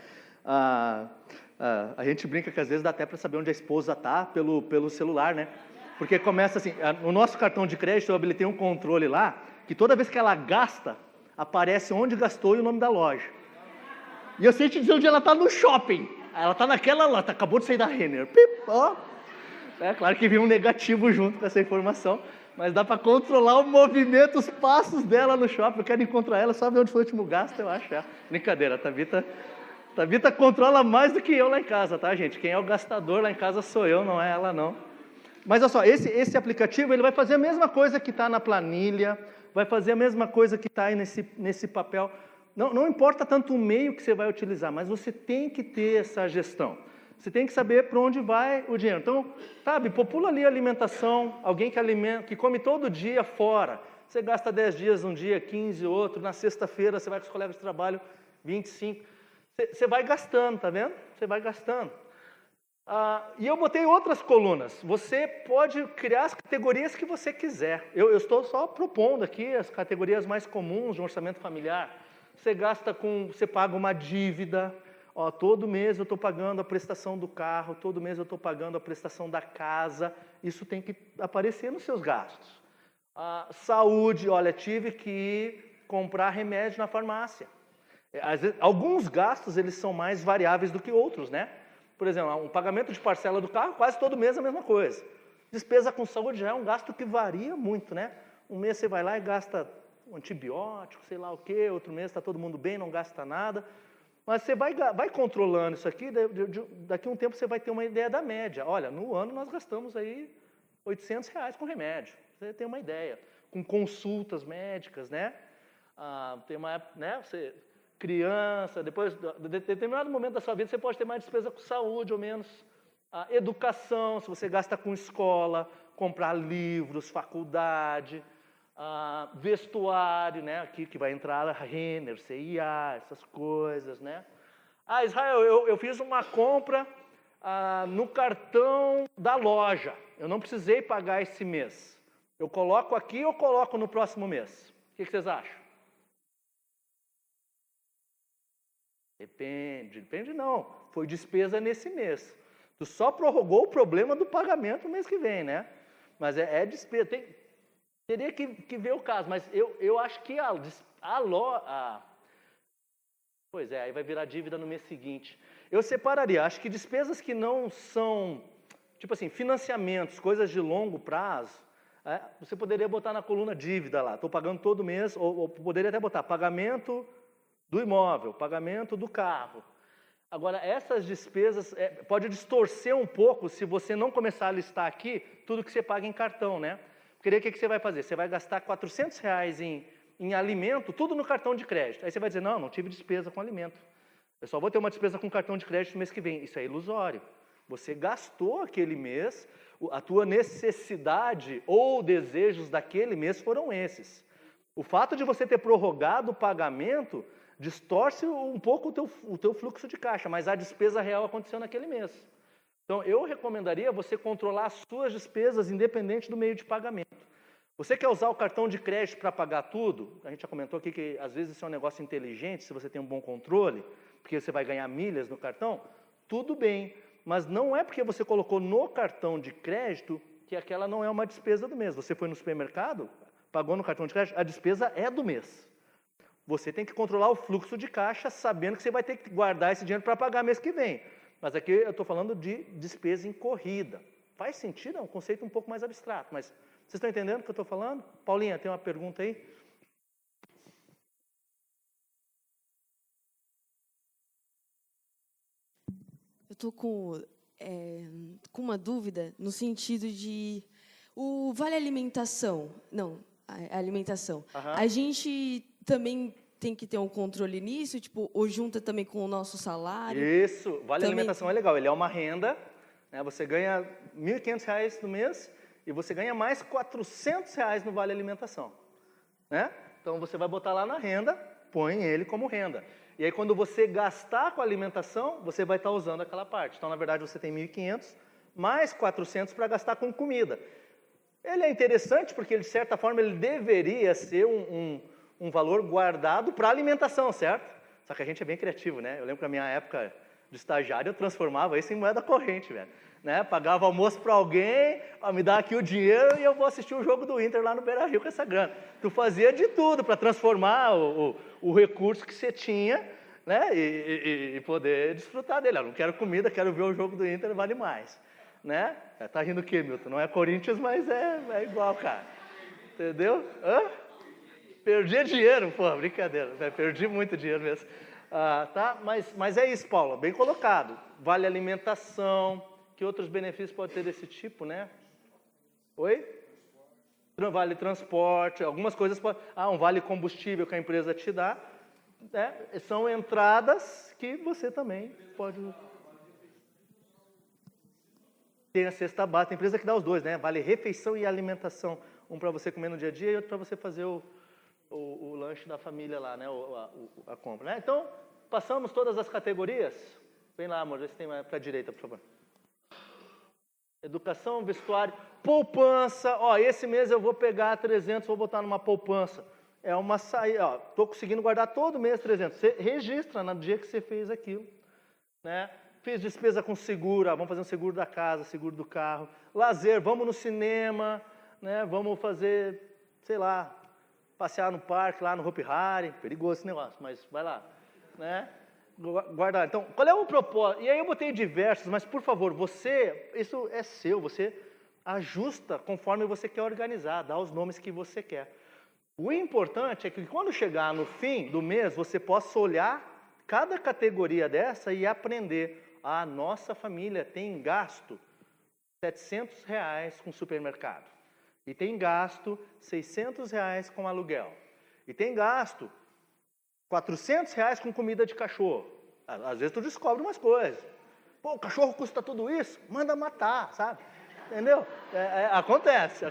A gente brinca que às vezes dá até para saber onde a esposa está pelo celular, né? Porque começa assim, no nosso cartão de crédito eu habilitei um controle lá, que toda vez que ela gasta, aparece onde gastou e o nome da loja. E eu sei te dizer onde ela está no shopping. Ela está naquela lá, acabou de sair da Renner. Pip, ó. É claro que vem um negativo junto com essa informação, Mas dá para controlar o movimento, os passos dela no shopping. Eu quero encontrar ela, sabe onde foi o último gasto, eu acho. Brincadeira, a Thabita controla mais do que eu lá em casa, tá, gente? Quem é o gastador lá em casa sou eu, não é ela, não. Mas olha só, esse aplicativo ele vai fazer a mesma coisa que está na planilha, vai fazer a mesma coisa que está aí nesse papel. Não importa tanto o meio que você vai utilizar, mas você tem que ter essa gestão. Você tem que saber para onde vai o dinheiro. Então, sabe, popula ali a alimentação, alguém que come todo dia fora. Você gasta 10 dias um dia, 15 outro, na sexta-feira você vai com os colegas de trabalho, 25. Você vai gastando, tá vendo? Você vai gastando. E eu botei outras colunas. Você pode criar as categorias que você quiser. Eu estou só propondo aqui as categorias mais comuns de um orçamento familiar. Você paga uma dívida. Todo mês eu estou pagando a prestação do carro, todo mês eu estou pagando a prestação da casa. Isso tem que aparecer nos seus gastos. Saúde, olha, tive que comprar remédio na farmácia. Às vezes, alguns gastos eles são mais variáveis do que outros, né? Por exemplo, um pagamento de parcela do carro, quase todo mês é a mesma coisa. Despesa com saúde já é um gasto que varia muito, né? Um mês você vai lá e gasta um antibiótico, sei lá o quê, outro mês está todo mundo bem, não gasta nada. Mas você vai controlando isso aqui, daqui a um tempo você vai ter uma ideia da média. Olha, no ano nós gastamos aí R$800 com remédio, você tem uma ideia. Com consultas médicas, né? Tem uma época, né? Criança, depois, de determinado momento da sua vida, você pode ter mais despesa com saúde ou menos. Educação, se você gasta com escola, comprar livros, faculdade, vestuário, né? Aqui que vai entrar a Renner, CIA, essas coisas, né? Israel, eu fiz uma compra no cartão da loja. Eu não precisei pagar esse mês. Eu coloco aqui ou coloco no próximo mês? O que vocês acham? Depende não. Foi despesa nesse mês. Tu só prorrogou o problema do pagamento no mês que vem, né? Mas é despesa. Teria que ver o caso, mas eu acho que pois é, aí vai virar dívida no mês seguinte. Eu separaria, acho que despesas que não são, tipo assim, financiamentos, coisas de longo prazo, você poderia botar na coluna dívida lá, estou pagando todo mês, ou poderia até botar pagamento do imóvel, pagamento do carro. Agora, essas despesas, pode distorcer um pouco se você não começar a listar aqui tudo que você paga em cartão, né? Porque aí o que você vai fazer? Você vai gastar R$400 em alimento, tudo no cartão de crédito. Aí você vai dizer, não tive despesa com alimento. Eu só vou ter uma despesa com cartão de crédito no mês que vem. Isso é ilusório. Você gastou aquele mês, a tua necessidade ou desejos daquele mês foram esses. O fato de você ter prorrogado o pagamento distorce um pouco o teu fluxo de caixa, mas a despesa real aconteceu naquele mês. Então, eu recomendaria você controlar as suas despesas independente do meio de pagamento. Você quer usar o cartão de crédito para pagar tudo? A gente já comentou aqui que às vezes isso é um negócio inteligente, se você tem um bom controle, porque você vai ganhar milhas no cartão, tudo bem. Mas não é porque você colocou no cartão de crédito que aquela não é uma despesa do mês. Você foi no supermercado, pagou no cartão de crédito, a despesa é do mês. Você tem que controlar o fluxo de caixa sabendo que você vai ter que guardar esse dinheiro para pagar mês que vem. Mas aqui eu estou falando de despesa em corrida. Faz sentido? É um conceito um pouco mais abstrato, mas vocês estão entendendo o que eu estou falando? Paulinha, tem uma pergunta aí? Eu estou com uma dúvida no sentido de o vale alimentação. Não, a alimentação. A gente também tem que ter um controle nisso, tipo, ou junta também com o nosso salário? Isso, vale alimentação é legal, ele é uma renda, né? Você ganha R$1.500 no mês e você ganha mais R$400 no vale alimentação, né? Então você vai botar lá na renda, põe ele como renda. E aí quando você gastar com a alimentação, você vai estar usando aquela parte. Então, na verdade, você tem 1.500 mais 400 para gastar com comida. Ele é interessante porque, de certa forma, ele deveria ser um valor guardado para alimentação, certo? Só que a gente é bem criativo, né? Eu lembro que na minha época de estagiário, eu transformava isso em moeda corrente, velho. Né? Pagava almoço para alguém, me dá aqui o dinheiro e eu vou assistir o jogo do Inter lá no Beira-Rio com essa grana. Tu fazia de tudo para transformar o recurso que você tinha, né? E poder desfrutar dele. Eu não quero comida, quero ver o jogo do Inter, vale mais. Né? Tá rindo o quê, Milton? Não é Corinthians, mas é igual, cara. Entendeu? Hã? Perdi dinheiro, pô, brincadeira. Perdi muito dinheiro mesmo. Tá? Mas é isso, Paula, bem colocado. Vale alimentação, que outros benefícios pode ter desse tipo, né? Oi? Vale transporte, algumas coisas podem... um vale combustível que a empresa te dá, né? São entradas que você também pode... Tem a cesta básica, tem empresa que dá os dois, né? Vale refeição e alimentação. Um para você comer no dia a dia e outro para você fazer o lanche da família lá, né? A compra, né? Então, passamos todas as categorias. Vem lá, amor, vê se tem mais para a direita, por favor. Educação, vestuário, poupança. Esse mês eu vou pegar 300, vou botar numa poupança. É uma saída, estou conseguindo guardar todo mês 300. Você registra no dia que você fez aquilo, né? Fiz despesa com seguro, vamos fazer um seguro da casa, seguro do carro. Lazer, vamos no cinema, né? Vamos fazer, sei lá, passear no parque, lá no Hopi Hari. Perigoso esse negócio, mas vai lá, né? Guardar. Então, qual é o propósito? E aí eu botei diversos, mas por favor, isso é seu, você ajusta conforme você quer organizar, dá os nomes que você quer. O importante é que quando chegar no fim do mês, você possa olhar cada categoria dessa e aprender. A nossa família tem gasto R$700 com supermercado. E tem gasto R$600 com aluguel. E tem gasto R$400 com comida de cachorro. Às vezes tu descobre umas coisas. Pô, o cachorro custa tudo isso? Manda matar, sabe? Entendeu? Acontece,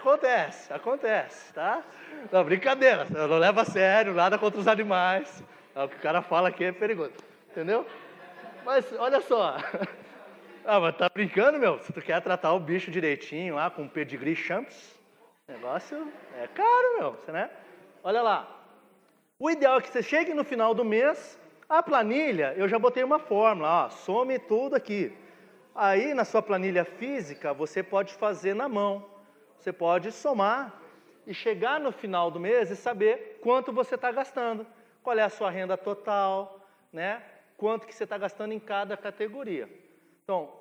tá? Não, brincadeira, eu não levo a sério, nada contra os animais. O que o cara fala aqui é perigoso, entendeu? Mas, olha só. Mas tá brincando, meu? Se tu quer tratar o bicho direitinho lá, com pedigree champs, o negócio é caro, meu, né? Olha lá. O ideal é que você chegue no final do mês, a planilha, eu já botei uma fórmula, some tudo aqui. Aí, na sua planilha física, você pode fazer na mão. Você pode somar e chegar no final do mês e saber quanto você está gastando. Qual é a sua renda total, né? Quanto que você está gastando em cada categoria. Então,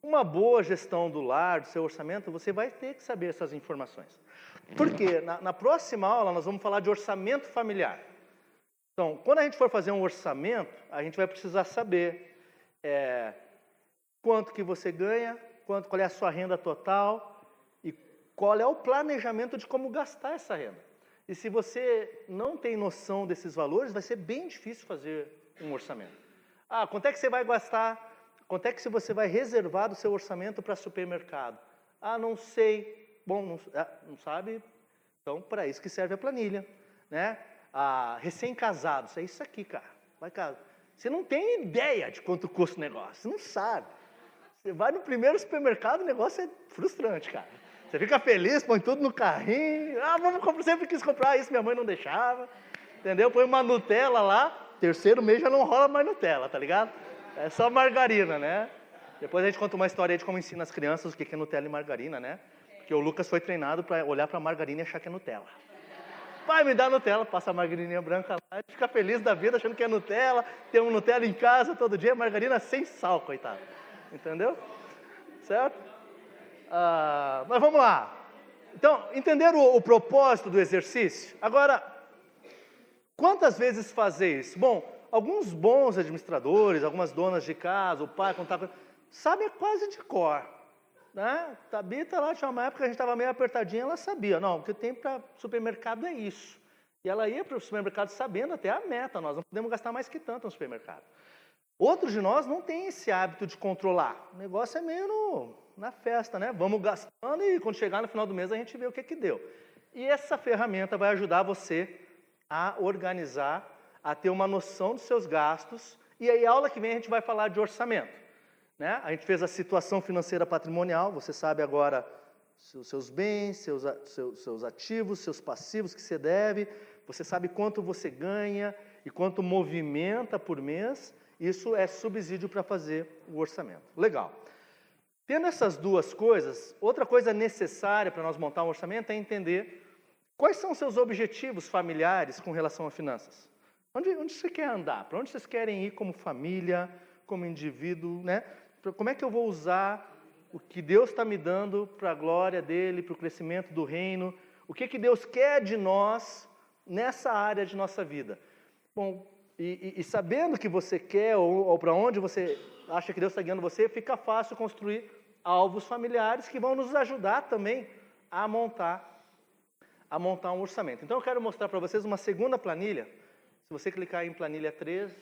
uma boa gestão do lar, do seu orçamento, você vai ter que saber essas informações. Porque na próxima aula nós vamos falar de orçamento familiar. Então, quando a gente for fazer um orçamento, a gente vai precisar saber quanto que você ganha, qual é a sua renda total e qual é o planejamento de como gastar essa renda. E se você não tem noção desses valores, vai ser bem difícil fazer um orçamento. Quanto é que você vai gastar? Quanto é que você vai reservar do seu orçamento para supermercado? Não sei. Bom, não sabe? Então, para isso que serve a planilha, né? Recém-casados, é isso aqui, cara. Vai casa. Você não tem ideia de quanto custa o negócio, você não sabe. Você vai no primeiro supermercado, o negócio é frustrante, cara. Você fica feliz, põe tudo no carrinho. Vamos comprar, sempre quis comprar isso, minha mãe não deixava. Entendeu? Põe uma Nutella lá, terceiro mês já não rola mais Nutella, tá ligado? É só margarina, né? Depois a gente conta uma história aí de como ensina as crianças o que é Nutella e margarina, né? Porque o Lucas foi treinado para olhar para a margarina e achar que é Nutella. Pai, me dá Nutella, passa a margarininha branca lá, ele fica feliz da vida achando que é Nutella, tem um Nutella em casa todo dia, margarina sem sal, coitado. Entendeu? Certo? Mas vamos lá. Então, entenderam o propósito do exercício? Agora, quantas vezes fazer isso? Bom, alguns bons administradores, algumas donas de casa, o pai, contava, sabem quase de cor. Né? Tabita lá, tinha uma época que a gente estava meio apertadinha, ela sabia, não, o que tem para supermercado é isso. E ela ia para o supermercado sabendo até a meta, nós não podemos gastar mais que tanto no supermercado. Outros de nós não têm esse hábito de controlar. O negócio é meio na festa, né? Vamos gastando e quando chegar no final do mês a gente vê o que deu. E essa ferramenta vai ajudar você a organizar, a ter uma noção dos seus gastos. E aí, a aula que vem a gente vai falar de orçamento. Né? A gente fez a situação financeira patrimonial, você sabe agora os seus bens, seus ativos, seus passivos que você deve, você sabe quanto você ganha e quanto movimenta por mês. Isso é subsídio para fazer o orçamento. Legal. Tendo essas duas coisas, outra coisa necessária para nós montar um orçamento é entender quais são os seus objetivos familiares com relação a finanças. Onde você quer andar? Para onde vocês querem ir como família, como indivíduo, né? Como é que eu vou usar o que Deus está me dando para a glória dele, para o crescimento do reino? O que Deus quer de nós nessa área de nossa vida? Bom, e sabendo o que você quer ou para onde você acha que Deus está guiando você, fica fácil construir alvos familiares que vão nos ajudar também a montar um orçamento. Então eu quero mostrar para vocês uma segunda planilha. Se você clicar em planilha 3,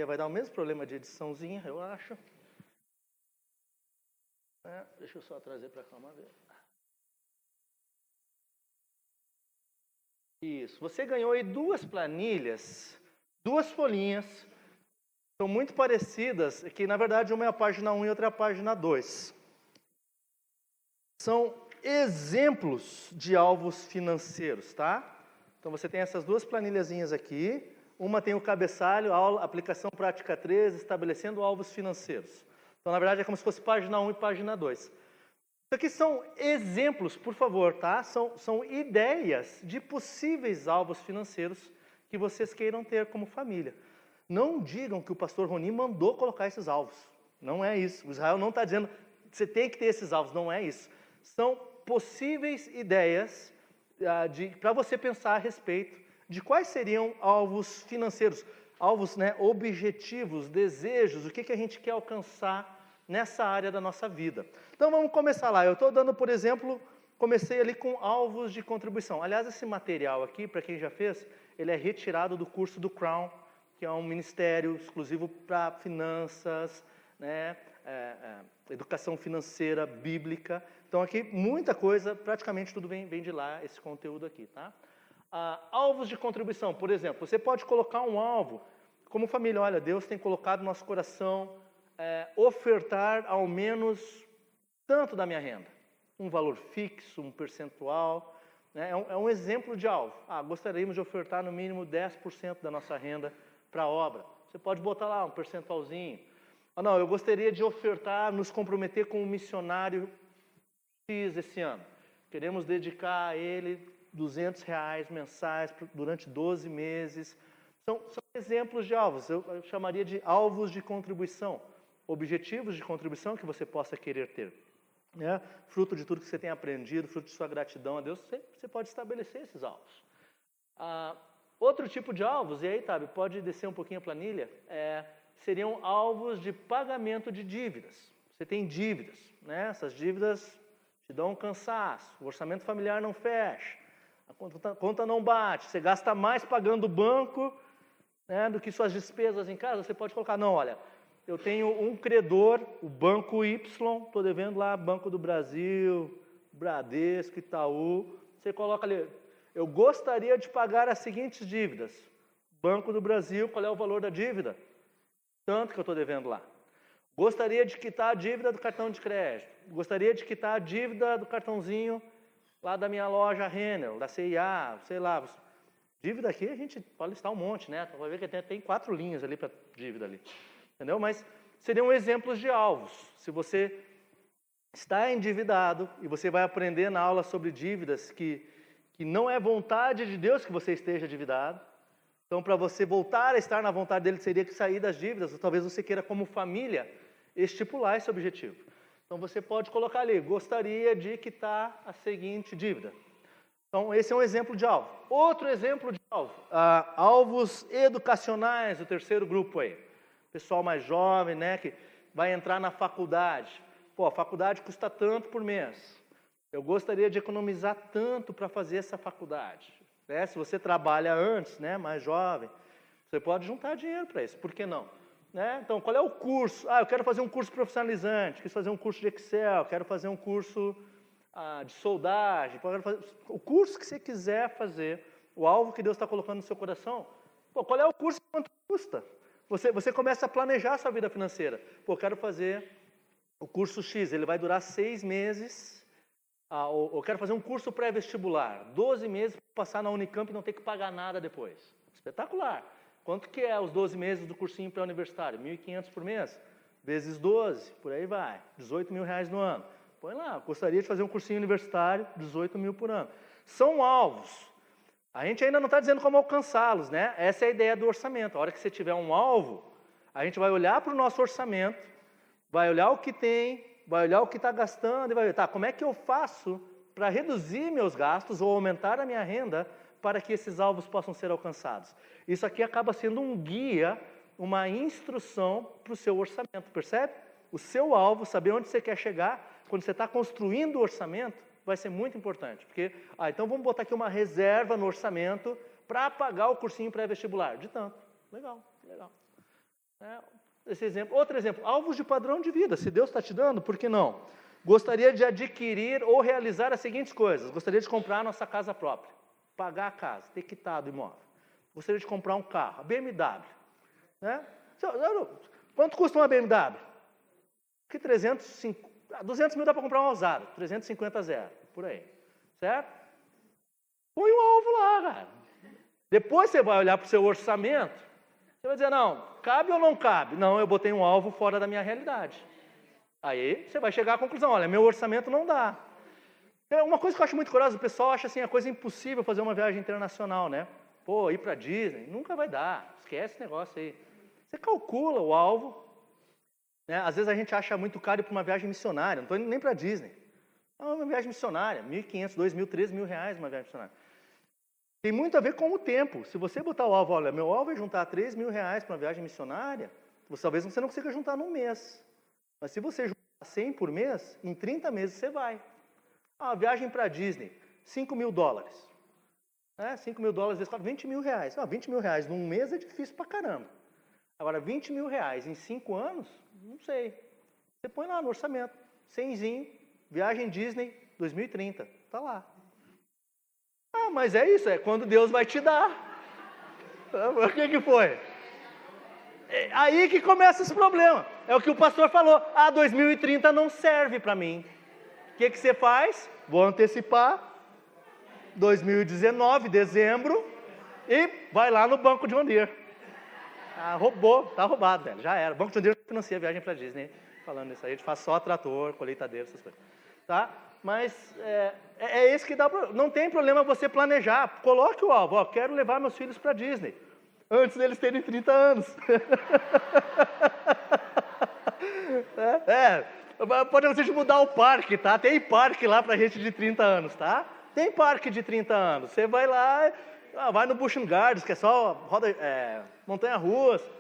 vai dar o mesmo problema de ediçãozinha, eu acho. Deixa eu só trazer para cá uma vez. Isso, você ganhou aí duas planilhas, duas folhinhas, são muito parecidas, que na verdade uma é a página 1 e outra é a página 2. São exemplos de alvos financeiros, tá? Então você tem essas duas planilhazinhas aqui, uma tem o cabeçalho, aplicação prática 3, estabelecendo alvos financeiros. Então na verdade é como se fosse página 1 e página 2. Isso aqui são exemplos, por favor, tá? São ideias de possíveis alvos financeiros que vocês queiram ter como família. Não digam que o pastor Roni mandou colocar esses alvos. Não é isso. O Israel não está dizendo você tem que ter esses alvos. Não é isso. São possíveis ideias para você pensar a respeito de quais seriam alvos financeiros, alvos, né, objetivos, desejos, o que a gente quer alcançar nessa área da nossa vida. Então vamos começar lá. Eu estou dando, por exemplo, comecei ali com alvos de contribuição. Aliás, esse material aqui, para quem já fez, ele é retirado do curso do Crown, que é um ministério exclusivo para finanças, né, educação financeira bíblica. Então aqui muita coisa, praticamente tudo vem de lá, esse conteúdo aqui, tá? Alvos de contribuição, por exemplo, você pode colocar um alvo, como família, olha, Deus tem colocado no nosso coração ofertar ao menos tanto da minha renda, um valor fixo, um percentual, né? É um exemplo de alvo. Gostaríamos de ofertar no mínimo 10% da nossa renda para a obra. Você pode botar lá um percentualzinho. Não, eu gostaria de ofertar, nos comprometer com um missionário X esse ano. Queremos dedicar a ele R$200 mensais durante 12 meses. São exemplos de alvos. Eu chamaria de alvos de contribuição. Objetivos de contribuição que você possa querer ter. Né? Fruto de tudo que você tem aprendido, fruto de sua gratidão a Deus, você pode estabelecer esses alvos. Outro tipo de alvos, e aí, Tabi, pode descer um pouquinho a planilha, seriam alvos de pagamento de dívidas. Você tem dívidas, né? Essas dívidas te dão um cansaço, o orçamento familiar não fecha, a conta não bate, você gasta mais pagando o banco, né, do que suas despesas em casa. Você pode colocar, não, olha, eu tenho um credor, o Banco Y, estou devendo lá Banco do Brasil, Bradesco, Itaú. Você coloca ali, eu gostaria de pagar as seguintes dívidas. Banco do Brasil, qual é o valor da dívida? Tanto que eu estou devendo lá. Gostaria de quitar a dívida do cartão de crédito. Gostaria de quitar a dívida do cartãozinho lá da minha loja Renner, da CIA, sei lá. Dívida aqui a gente pode listar um monte, né? Vai ver que tem 4 linhas ali para dívida ali. Entendeu? Mas seriam exemplos de alvos. Se você está endividado e você vai aprender na aula sobre dívidas que não é vontade de Deus que você esteja endividado. Então, para você voltar a estar na vontade dele, seria que sair das dívidas. Ou talvez você queira, como família, estipular esse objetivo. Então, você pode colocar ali, gostaria de quitar a seguinte dívida. Então, esse é um exemplo de alvo. Outro exemplo de alvo, alvos educacionais, o terceiro grupo aí. Pessoal mais jovem, né, que vai entrar na faculdade. Pô, a faculdade custa tanto por mês. Eu gostaria de economizar tanto para fazer essa faculdade. Né? Se você trabalha antes, né, mais jovem, você pode juntar dinheiro para isso. Por que não? Né? Então, qual é o curso? Eu quero fazer um curso profissionalizante, quero fazer um curso de Excel, quero fazer um curso de soldagem, quero fazer o curso que você quiser fazer, o alvo que Deus está colocando no seu coração. Pô, qual é o curso e quanto custa? Você começa a planejar a sua vida financeira. Pô, eu quero fazer o curso X, ele vai durar 6 meses. Eu quero fazer um curso pré-vestibular, 12 meses para passar na Unicamp e não ter que pagar nada depois. Espetacular. Quanto que é os 12 meses do cursinho pré-universitário? R$ 1.500 por mês? Vezes 12, por aí vai. R$18 mil no ano. Põe lá, gostaria de fazer um cursinho universitário, 18 mil por ano. São alvos. A gente ainda não está dizendo como alcançá-los, né? Essa é a ideia do orçamento. A hora que você tiver um alvo, a gente vai olhar para o nosso orçamento, vai olhar o que tem, vai olhar o que está gastando e vai ver, tá, como é que eu faço para reduzir meus gastos ou aumentar a minha renda para que esses alvos possam ser alcançados. Isso aqui acaba sendo um guia, uma instrução para o seu orçamento, percebe? O seu alvo, saber onde você quer chegar, quando você está construindo o orçamento, vai ser muito importante. Porque, então vamos botar aqui uma reserva no orçamento para pagar o cursinho pré-vestibular. De tanto. Legal, legal. Esse exemplo. Outro exemplo, alvos de padrão de vida. Se Deus está te dando, por que não? Gostaria de adquirir ou realizar as seguintes coisas. Gostaria de comprar a nossa casa própria. Pagar a casa, ter quitado o imóvel. Gostaria de comprar um carro, a BMW. Né? Quanto custa uma BMW? Que 200 mil dá para comprar uma usada, 350 zero, por aí. Certo? Põe um alvo lá, cara. Depois você vai olhar para o seu orçamento, você vai dizer, não, cabe ou não cabe? Não, eu botei um alvo fora da minha realidade. Aí você vai chegar à conclusão, olha, meu orçamento não dá. Uma coisa que eu acho muito curiosa, o pessoal acha assim, a coisa impossível fazer uma viagem internacional, né? Pô, ir para Disney, nunca vai dar, esquece esse negócio aí. Você calcula o alvo, né? Às vezes a gente acha muito caro ir para uma viagem missionária, não estou indo nem para Disney. É uma viagem missionária, R$1.500, R$2.000, R$3.000 uma viagem missionária. Tem muito a ver com o tempo. Se você botar o alvo, olha, meu alvo é juntar R$3.000 para uma viagem missionária, talvez você não consiga juntar num mês. Mas se você juntar 100 por mês, em 30 meses você vai. Uma viagem para Disney, $5.000. $5.000 vezes 4, R$20.000. R$20.000 num mês é difícil pra caramba. Agora, R$20.000 em 5 anos, não sei. Você põe lá no orçamento, 100zinho, viagem Disney 2030, tá lá. Mas é isso, é quando Deus vai te dar. O que foi? É aí que começa esse problema. É o que o pastor falou. 2030 não serve para mim. O que você faz? Vou antecipar. 2019, dezembro. E vai lá no Banco John Deere. Roubou, tá roubado, velho. Já era. O Banco John Deere financia a viagem para Disney. Falando isso aí, a gente faz só trator, colheitadeira, essas coisas. Tá? Mas é esse que dá problema. Não tem problema você planejar. Coloque o alvo. Quero levar meus filhos para Disney. Antes deles terem 30 anos. Pode não ser de mudar o parque, tá? Tem parque lá pra gente de 30 anos, tá? Tem parque de 30 anos. Você vai lá, vai no Busch Gardens, que é só montanha-russa.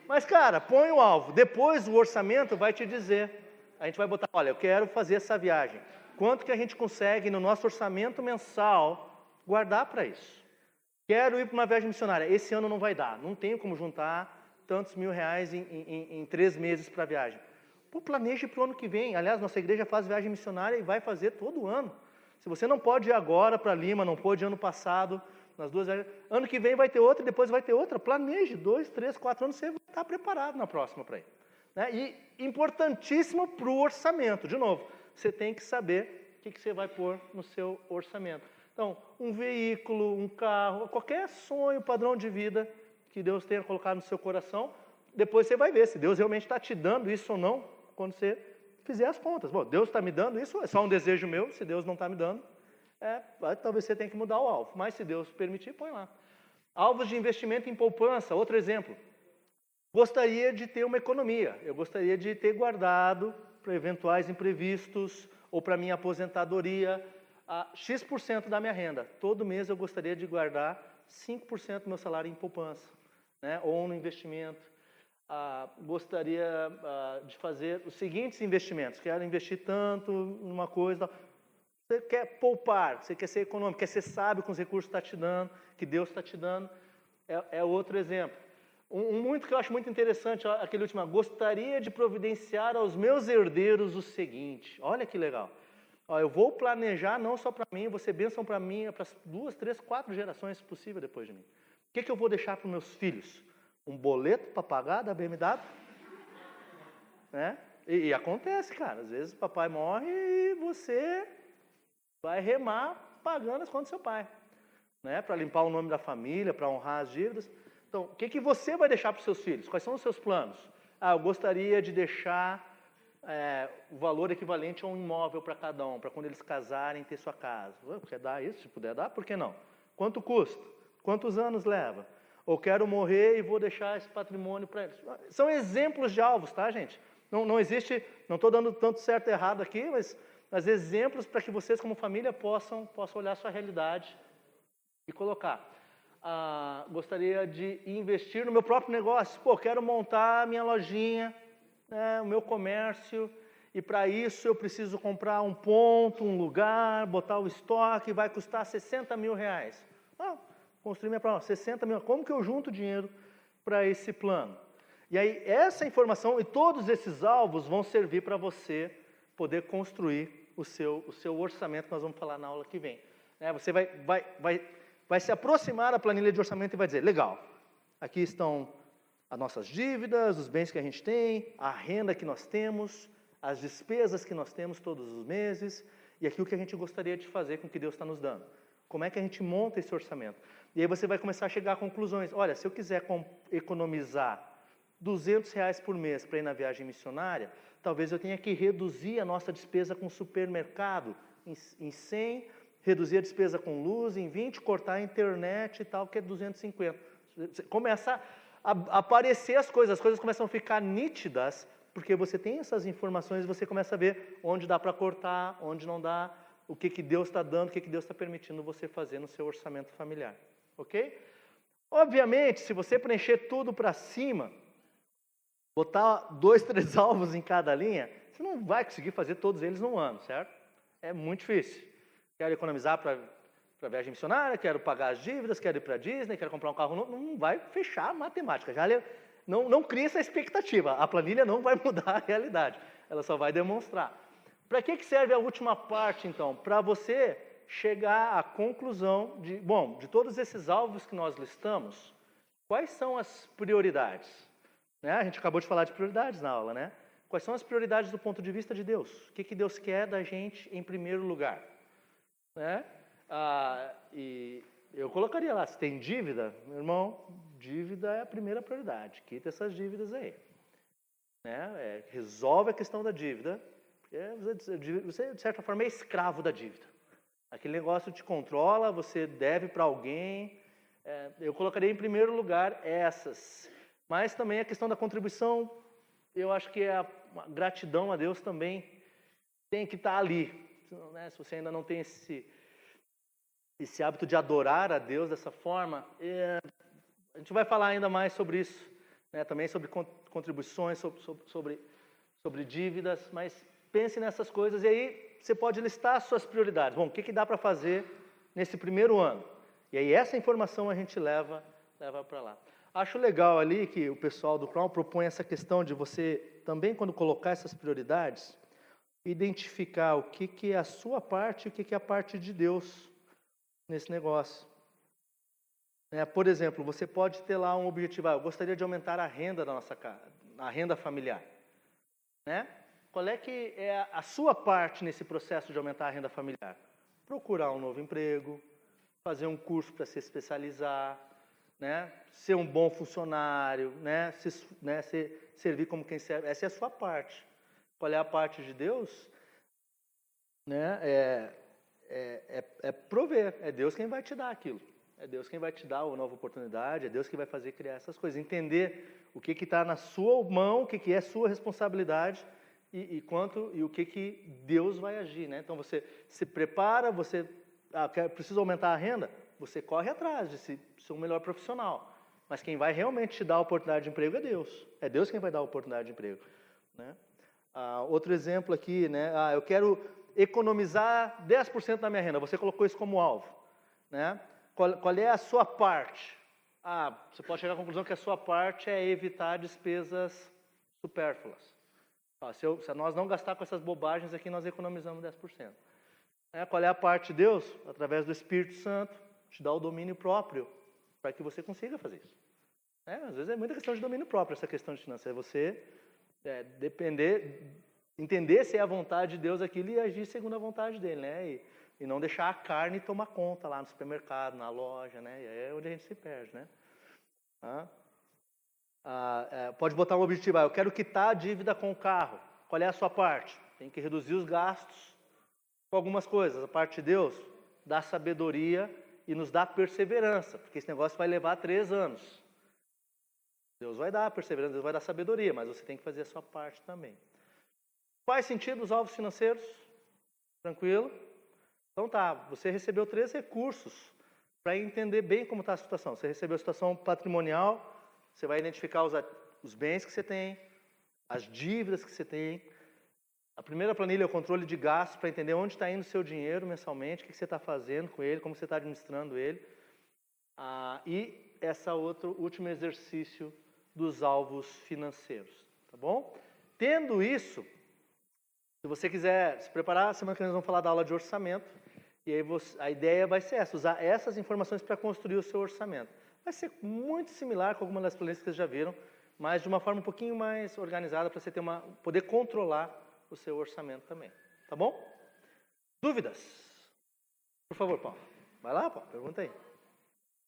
Mas, cara, põe o alvo. Depois o orçamento vai te dizer. A gente vai botar, olha, eu quero fazer essa viagem. Quanto que a gente consegue no nosso orçamento mensal guardar para isso? Quero ir para uma viagem missionária. Esse ano não vai dar. Não tenho como juntar tantos R$1.000 em 3 meses para a viagem. Planeje para o ano que vem. Aliás, nossa igreja faz viagem missionária e vai fazer todo ano. Se você não pode ir agora para Lima, não pôde ano passado, nas 2 viagens, ano que vem vai ter outra e depois vai ter outra. Planeje 2, 3, 4 anos, você vai estar preparado na próxima para ir. Né? E importantíssimo para o orçamento. De novo, você tem que saber o que você vai pôr no seu orçamento. Então, um veículo, um carro, qualquer sonho, padrão de vida que Deus tenha colocado no seu coração, depois você vai ver se Deus realmente está te dando isso ou não, quando você fizer as contas. Bom, Deus está me dando isso, é só um desejo meu, se Deus não está me dando, talvez você tenha que mudar o alvo, mas se Deus permitir, põe lá. Alvos de investimento em poupança, outro exemplo. Gostaria de ter uma economia, eu gostaria de ter guardado para eventuais imprevistos ou para minha aposentadoria, X% da minha renda. Todo mês eu gostaria de guardar 5% do meu salário em poupança, né? Ou no investimento. Gostaria de fazer os seguintes investimentos. Quero investir tanto numa coisa. Você quer poupar, você quer ser econômico, quer ser sábio com os recursos que está te dando, que Deus está te dando. É outro exemplo. Muito que eu acho muito interessante, aquele último. Gostaria de providenciar aos meus herdeiros o seguinte. Olha que legal. Eu vou planejar não só para mim, vou ser bênção para mim, para as 2, 3, 4 gerações, se possível, depois de mim. O que eu vou deixar para os meus filhos? Um boleto para pagar da BMW? Né? E acontece, cara. Às vezes o papai morre e você vai remar pagando as contas do seu pai. Né? Para limpar o nome da família, para honrar as dívidas. Então, o que você vai deixar para os seus filhos? Quais são os seus planos? Eu gostaria de deixar o valor equivalente a um imóvel para cada um, para quando eles casarem ter sua casa. Quer dar isso? Se puder dar, por que não? Quanto custa? Quantos anos leva? Ou quero morrer e vou deixar esse patrimônio para eles. São exemplos de alvos, tá, gente? Não existe, não estou dando tanto certo e errado aqui, mas exemplos para que vocês como família possam olhar a sua realidade e colocar. Gostaria de investir no meu próprio negócio. Pô, quero montar a minha lojinha, né, o meu comércio, e para isso eu preciso comprar um ponto, um lugar, botar o estoque, vai custar 60 mil reais. Construir minha própria, 60 mil, como que eu junto dinheiro para esse plano? E aí essa informação e todos esses alvos vão servir para você poder construir o seu orçamento, que nós vamos falar na aula que vem. Você vai se aproximar da planilha de orçamento e vai dizer, legal, aqui estão as nossas dívidas, os bens que a gente tem, a renda que nós temos, as despesas que nós temos todos os meses, e aqui o que a gente gostaria de fazer com o que Deus está nos dando. Como é que a gente monta esse orçamento? E aí você vai começar a chegar a conclusões. Olha, se eu quiser economizar R$200 por mês para ir na viagem missionária, talvez eu tenha que reduzir a nossa despesa com supermercado em 100, reduzir a despesa com luz em 20, cortar a internet e tal, que é 250. Começa a aparecer as coisas começam a ficar nítidas, porque você tem essas informações, você começa a ver onde dá para cortar, onde não dá, o que Deus está dando, o que Deus está permitindo você fazer no seu orçamento familiar. Ok? Obviamente, se você preencher tudo para cima, botar 2, 3 alvos em cada linha, você não vai conseguir fazer todos eles num ano, certo? É muito difícil. Quero economizar para a viagem missionária, quero pagar as dívidas, quero ir para a Disney, quero comprar um carro novo. Não vai fechar a matemática. Não cria essa expectativa. A planilha não vai mudar a realidade. Ela só vai demonstrar. Para que serve a última parte, então? Para você chegar à conclusão de todos esses alvos que nós listamos, quais são as prioridades? A gente acabou de falar de prioridades na aula, né? Quais são as prioridades do ponto de vista de Deus? O que Deus quer da gente em primeiro lugar? E eu colocaria lá, se tem dívida, meu irmão, dívida é a primeira prioridade. Quita essas dívidas aí. Resolve a questão da dívida. Você, de certa forma, é escravo da dívida. Aquele negócio te controla, você deve para alguém. Eu colocaria em primeiro lugar essas. Mas também a questão da contribuição, eu acho que a gratidão a Deus também tem que estar ali. Se você ainda não tem esse hábito de adorar a Deus dessa forma, a gente vai falar ainda mais sobre isso, também sobre contribuições, sobre dívidas, mas pense nessas coisas e aí você pode listar as suas prioridades. Bom, o que dá para fazer nesse primeiro ano? E aí essa informação a gente leva para lá. Acho legal ali que o pessoal do Crown propõe essa questão de você também, quando colocar essas prioridades, identificar o que é a sua parte e o que é a parte de Deus nesse negócio. Por exemplo, você pode ter lá um objetivo, eu gostaria de aumentar a renda da nossa casa, a renda familiar. Qual é que é a sua parte nesse processo de aumentar a renda familiar? Procurar um novo emprego, fazer um curso para se especializar, ser um bom funcionário, servir como quem serve. Essa é a sua parte. Qual é a parte de Deus? É prover. É Deus quem vai te dar aquilo. É Deus quem vai te dar uma nova oportunidade. É Deus que vai fazer criar essas coisas. Entender o que está na sua mão, o que é sua responsabilidade e o que Deus vai agir. Então você se prepara, você precisa aumentar a renda, você corre atrás de ser um melhor profissional. Mas quem vai realmente te dar a oportunidade de emprego é Deus. É Deus quem vai dar a oportunidade de emprego. Outro exemplo aqui, eu quero economizar 10% da minha renda. Você colocou isso como alvo. Qual é a sua parte? Você pode chegar à conclusão que a sua parte é evitar despesas supérfluas. Se nós não gastar com essas bobagens aqui, nós economizamos 10%. Qual é a parte de Deus? Através do Espírito Santo, te dá o domínio próprio para que você consiga fazer isso. Às vezes é muita questão de domínio próprio essa questão de finanças. É você entender se é a vontade de Deus aquilo e agir segundo a vontade dele, e não deixar a carne tomar conta lá no supermercado, na loja, e é onde a gente se perde, pode botar um objetivo, eu quero quitar a dívida com o carro. Qual é a sua parte? Tem que reduzir os gastos com algumas coisas. A parte de Deus dá sabedoria e nos dá perseverança, porque esse negócio vai levar 3 anos. Deus vai dar perseverança, Deus vai dar sabedoria, mas você tem que fazer a sua parte também. Faz sentido os alvos financeiros? Tranquilo? Então tá, você recebeu 3 recursos para entender bem como está a situação. Você recebeu a situação patrimonial, você vai identificar os bens que você tem, as dívidas que você tem. A primeira planilha é o controle de gastos, para entender onde está indo o seu dinheiro mensalmente, o que você está fazendo com ele, como você está administrando ele. E esse último exercício dos alvos financeiros, tá bom? Tendo isso, se você quiser se preparar, semana que vem nós vamos falar da aula de orçamento, e aí a ideia vai ser essa, usar essas informações para construir o seu orçamento. Vai ser muito similar com algumas das planilhas que vocês já viram, mas de uma forma um pouquinho mais organizada para você poder controlar o seu orçamento também, tá bom? Dúvidas? Por favor, Paulo. Vai lá, Paulo, pergunta aí.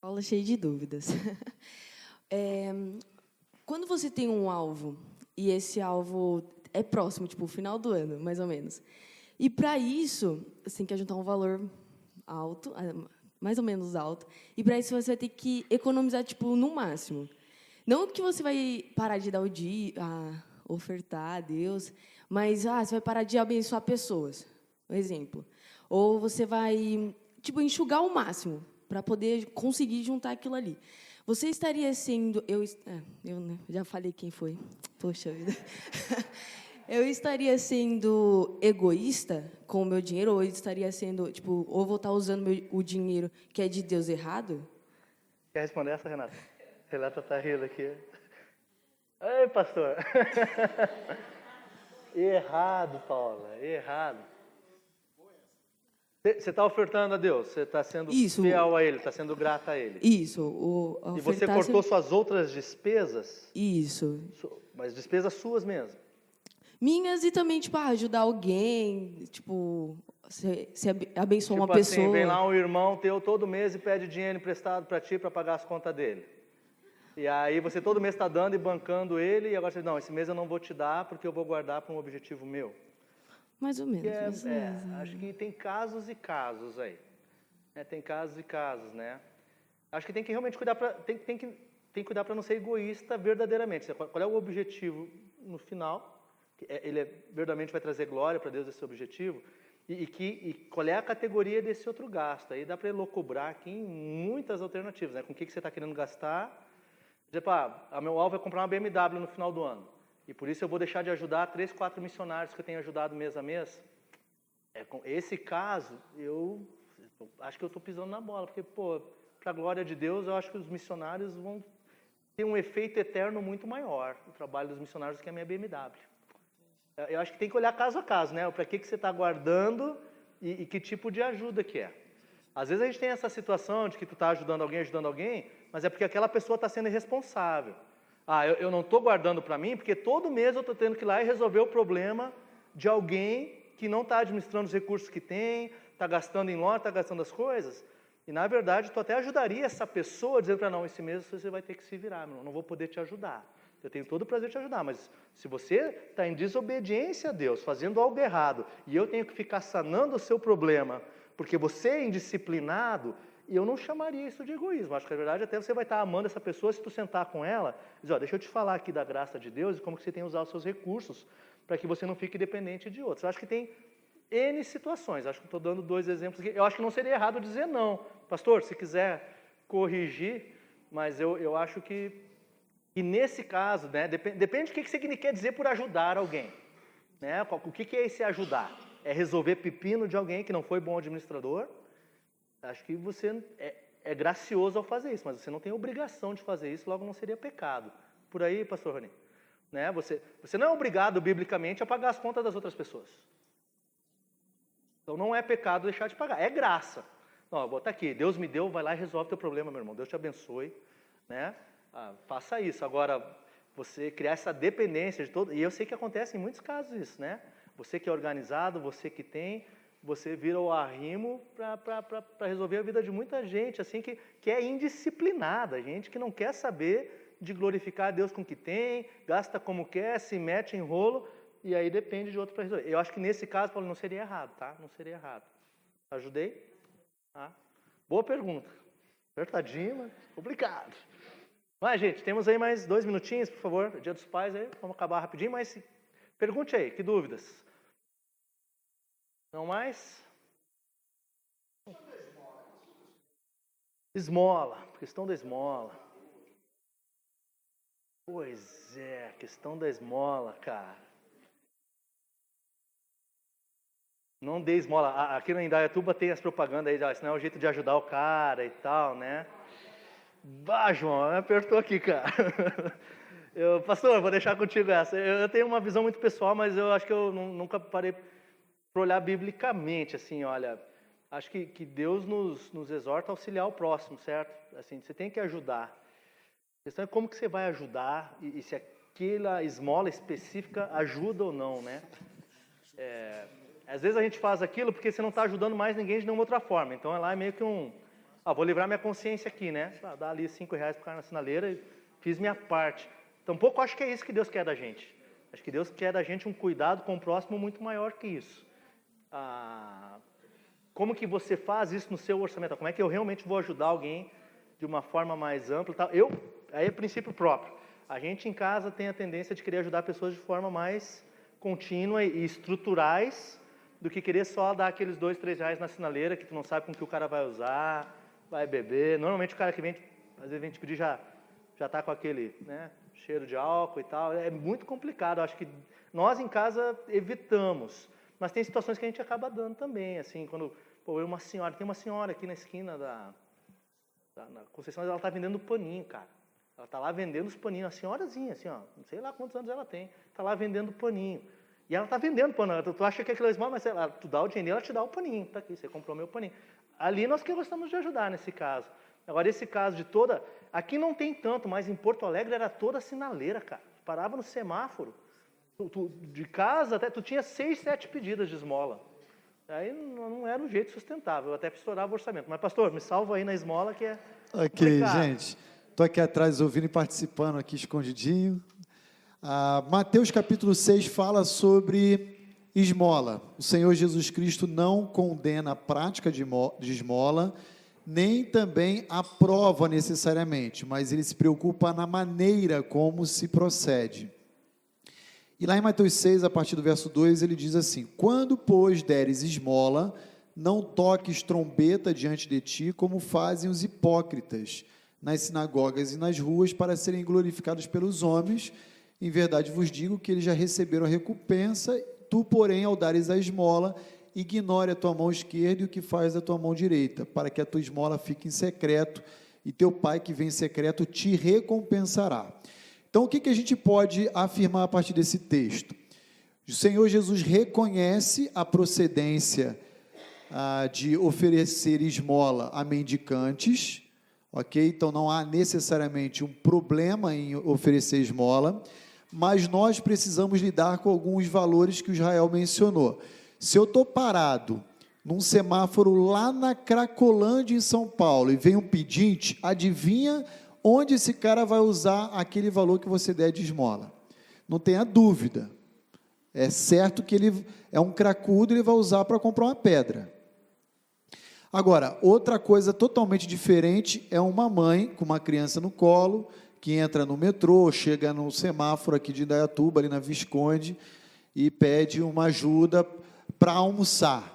Aula cheia de dúvidas. Quando você tem um alvo, e esse alvo é próximo, tipo, o final do ano, mais ou menos, e para isso, você tem que juntar um valor alto, mais ou menos alto, e para isso você vai ter que economizar, tipo, no máximo. Não que você vai parar de dar ofertar a Deus, mas você vai parar de abençoar pessoas, por exemplo. Ou você vai, tipo, enxugar o máximo para poder conseguir juntar aquilo ali. Você estaria sendo... Eu já falei quem foi. Poxa vida. Eu estaria sendo egoísta com o meu dinheiro, ou eu estaria sendo, tipo, ou vou estar usando o dinheiro que é de Deus errado? Quer responder essa, Renata? Renata está rindo aqui. Ei, pastor. Errado, Paula, errado. Você está ofertando a Deus, você está sendo fiel a Ele, está sendo grata a Ele. Isso. E você cortou suas outras despesas? Isso. Mas despesas suas mesmo? Minhas e também, tipo, ajudar alguém, tipo, se abençoar uma assim, pessoa. Vem lá um irmão teu todo mês e pede dinheiro emprestado para ti para pagar as contas dele. E aí você todo mês está dando e bancando ele, e agora você diz, não, esse mês eu não vou te dar porque eu vou guardar para um objetivo meu. Mais ou menos. Acho que tem casos e casos aí. Tem casos e casos, né? Acho que tem que realmente cuidar tem que cuidar para não ser egoísta verdadeiramente. Qual é o objetivo no final? Ele verdadeiramente vai trazer glória para Deus esse objetivo. E qual é a categoria desse outro gasto? Aí dá para elocubrar aqui em muitas alternativas, né? Com o que você está querendo gastar? Tipo, meu alvo é comprar uma BMW no final do ano. E por isso eu vou deixar de ajudar 3, 4 missionários que eu tenho ajudado mês a mês. Com esse caso, eu acho que eu estou pisando na bola. Porque, para a glória de Deus, eu acho que os missionários vão ter um efeito eterno muito maior. O trabalho dos missionários que a minha BMW. Eu acho que tem que olhar caso a caso, né? Para que você está guardando e que tipo de ajuda que é. Às vezes a gente tem essa situação de que tu está ajudando alguém, mas é porque aquela pessoa está sendo irresponsável. Eu não estou guardando para mim, porque todo mês eu estou tendo que ir lá e resolver o problema de alguém que não está administrando os recursos que tem, está gastando em loja, está gastando as coisas. E, na verdade, tu até ajudaria essa pessoa, dizendo para esse mês você vai ter que se virar, meu irmão, não vou poder te ajudar. Eu tenho todo o prazer de te ajudar, mas se você está em desobediência a Deus, fazendo algo errado, e eu tenho que ficar sanando o seu problema, porque você é indisciplinado, eu não chamaria isso de egoísmo. Acho que, na verdade, até você vai estar amando essa pessoa se tu sentar com ela e dizer, deixa eu te falar aqui da graça de Deus e como que você tem que usar os seus recursos para que você não fique dependente de outros. Eu acho que tem N situações. Acho que estou dando 2 exemplos aqui. Eu acho que não seria errado dizer não. Pastor, se quiser corrigir, mas eu acho que nesse caso, né, depende do que você quer dizer por ajudar alguém. Né? O que é esse ajudar? É resolver pepino de alguém que não foi bom administrador? Acho que você é gracioso ao fazer isso, mas você não tem obrigação de fazer isso, logo não seria pecado. Por aí, pastor Rony? Né? Você não é obrigado, biblicamente, a pagar as contas das outras pessoas. Então não é pecado deixar de pagar, é graça. Não, bota aqui, Deus me deu, vai lá e resolve o teu problema, meu irmão. Deus te abençoe. Né? Faça isso. Agora, você criar essa dependência de todo... E eu sei que acontece em muitos casos isso, né? Você que é organizado, você que tem... Você vira o arrimo para resolver a vida de muita gente, assim, que é indisciplinada, gente que não quer saber de glorificar a Deus com o que tem, gasta como quer, se mete em rolo, e aí depende de outro para resolver. Eu acho que nesse caso, Paulo, não seria errado, tá? Não seria errado. Ajudei? Boa pergunta. Apertadinho, mas complicado. Mas, gente, temos aí mais 2 minutinhos, por favor. Dia dos Pais aí, vamos acabar rapidinho, mas pergunte aí, que dúvidas? Não mais? Esmola, questão da esmola. Pois é, questão da esmola, cara. Não dê esmola. Aqui na Indaiatuba tem as propagandas aí, esse não é o jeito de ajudar o cara e tal, né? Bah, João, me apertou aqui, cara. Pastor, vou deixar contigo essa. Eu tenho uma visão muito pessoal, mas eu acho que eu nunca parei para olhar biblicamente, assim, olha, acho que Deus nos exorta a auxiliar o próximo, certo? Assim, você tem que ajudar. A questão é como que você vai ajudar e se aquela esmola específica ajuda ou não, né? Às vezes a gente faz aquilo porque você não está ajudando mais ninguém de nenhuma outra forma. Então, lá é meio que vou livrar minha consciência aqui, né? Dá ali R$5 para o cara na sinaleira e fiz minha parte. Tampouco acho que é isso que Deus quer da gente. Acho que Deus quer da gente um cuidado com o próximo muito maior que isso. Como que você faz isso no seu orçamento? Como é que eu realmente vou ajudar alguém de uma forma mais ampla? Tal? Aí é princípio próprio. A gente em casa tem a tendência de querer ajudar pessoas de forma mais contínua e estruturais do que querer só dar aqueles R$2, R$3 na sinaleira que tu não sabe com que o cara vai usar, vai beber. Normalmente o cara que vem, às vezes vem te pedir já está com aquele, né, cheiro de álcool e tal. É muito complicado. Acho que nós em casa evitamos. Mas tem situações que a gente acaba dando também, assim, quando, tem uma senhora aqui na esquina na Conceição, ela está vendendo paninho, cara. Ela está lá vendendo os paninhos, uma senhorazinha, assim, ó, não sei lá quantos anos ela tem, está lá vendendo paninho. E ela está vendendo paninho, tu acha que aquilo é esmola, mas tu dá o dinheiro, ela te dá o paninho, tá aqui, você comprou meu paninho. Ali nós que gostamos de ajudar nesse caso. Agora, esse caso de aqui não tem tanto, mas em Porto Alegre era toda sinaleira, cara. Parava no semáforo. De casa, até tu tinha 6, 7 pedidas de esmola. Aí não era um jeito sustentável, eu até estourava o orçamento. Mas, pastor, me salva aí na esmola que é complicado. Gente, estou aqui atrás ouvindo e participando aqui escondidinho. Mateus capítulo 6 fala sobre esmola. O Senhor Jesus Cristo não condena a prática de esmola, nem também aprova necessariamente, mas ele se preocupa na maneira como se procede. E lá em Mateus 6, a partir do verso 2, ele diz assim: quando, pois, deres esmola, não toques trombeta diante de ti, como fazem os hipócritas nas sinagogas e nas ruas, para serem glorificados pelos homens. Em verdade vos digo que eles já receberam a recompensa. Tu, porém, ao dares a esmola, ignore a tua mão esquerda e o que faz a tua mão direita, para que a tua esmola fique em secreto, e teu pai que vem em secreto te recompensará. Então, o que a gente pode afirmar a partir desse texto? O Senhor Jesus reconhece a procedência de oferecer esmola a mendicantes, ok? Então, não há necessariamente um problema em oferecer esmola, mas nós precisamos lidar com alguns valores que o Israel mencionou. Se eu estou parado num semáforo lá na Cracolândia, em São Paulo, e vem um pedinte, adivinha onde esse cara vai usar aquele valor que você der de esmola? Não tenha dúvida. É certo que ele é um cracudo, ele vai usar para comprar uma pedra. Agora, outra coisa totalmente diferente é uma mãe com uma criança no colo, que entra no metrô, chega no semáforo aqui de Indaiatuba, ali na Visconde, e pede uma ajuda para almoçar.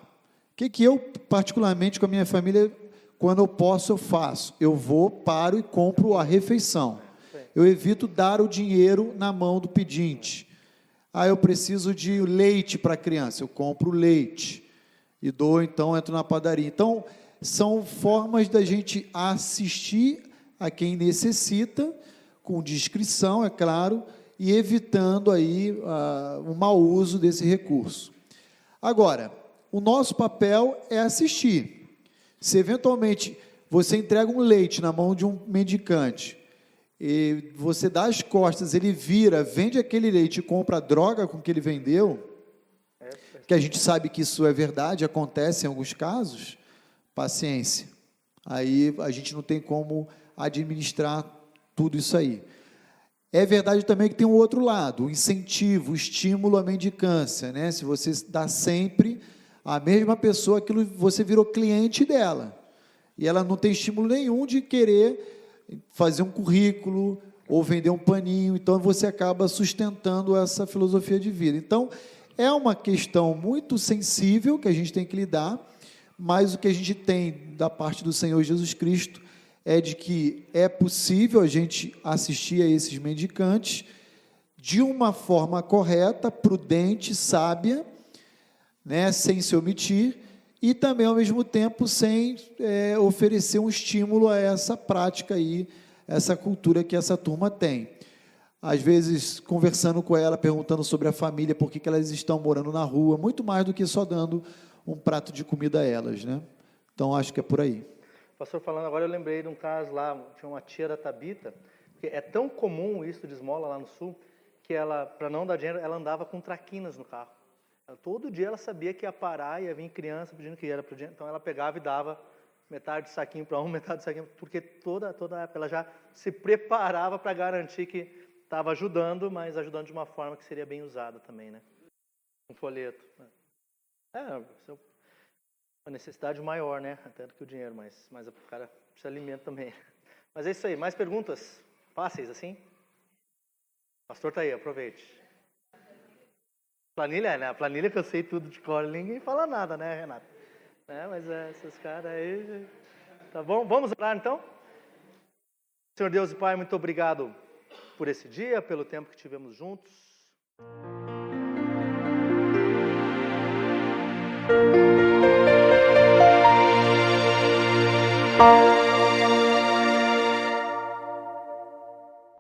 O que eu, particularmente com a minha família, quando eu posso, eu faço. Eu vou, paro e compro a refeição. Eu evito dar o dinheiro na mão do pedinte. Eu preciso de leite para a criança, eu compro leite. E dou, então, entro na padaria. Então, são formas da gente assistir a quem necessita, com discrição, é claro, e evitando aí o mau uso desse recurso. Agora, o nosso papel é assistir. Se eventualmente você entrega um leite na mão de um mendicante, e você dá as costas, ele vira, vende aquele leite e compra a droga com que ele vendeu, que a gente sabe que isso é verdade, acontece em alguns casos, paciência. Aí a gente não tem como administrar tudo isso aí. É verdade também que tem um outro lado, o incentivo, o estímulo à mendicância, né? Se você dá sempre a mesma pessoa, aquilo você virou cliente dela, e ela não tem estímulo nenhum de querer fazer um currículo ou vender um paninho. Então, você acaba sustentando essa filosofia de vida. Então, é uma questão muito sensível que a gente tem que lidar, mas o que a gente tem da parte do Senhor Jesus Cristo é de que é possível a gente assistir a esses mendicantes de uma forma correta, prudente, sábia, né, sem se omitir, e também, ao mesmo tempo, sem oferecer um estímulo a essa prática aí, essa cultura que essa turma tem. Às vezes, conversando com ela, perguntando sobre a família, por que elas estão morando na rua, muito mais do que só dando um prato de comida a elas, né? Então, acho que é por aí. Pastor, falando agora, eu lembrei de um caso lá, tinha uma tia da Tabita, que é tão comum isso de esmola lá no sul, que ela, para não dar dinheiro, ela andava com traquinas no carro. Todo dia ela sabia que ia parar, ia vir criança pedindo que era para o dinheiro, então ela pegava e dava metade de saquinho para um, metade de saquinho, porque toda época ela já se preparava para garantir que estava ajudando, mas ajudando de uma forma que seria bem usada também, né? Um folheto. Uma necessidade maior, né? Até do que o dinheiro, mas o cara precisa de alimento também. Mas é isso aí. Mais perguntas? Fáceis, assim? O pastor está aí, aproveite. Planilha, né? A planilha que eu sei tudo de cor, ninguém fala nada, né, Renato? Mas esses caras aí... Tá bom? Vamos orar, então? Senhor Deus e Pai, muito obrigado por esse dia, pelo tempo que tivemos juntos.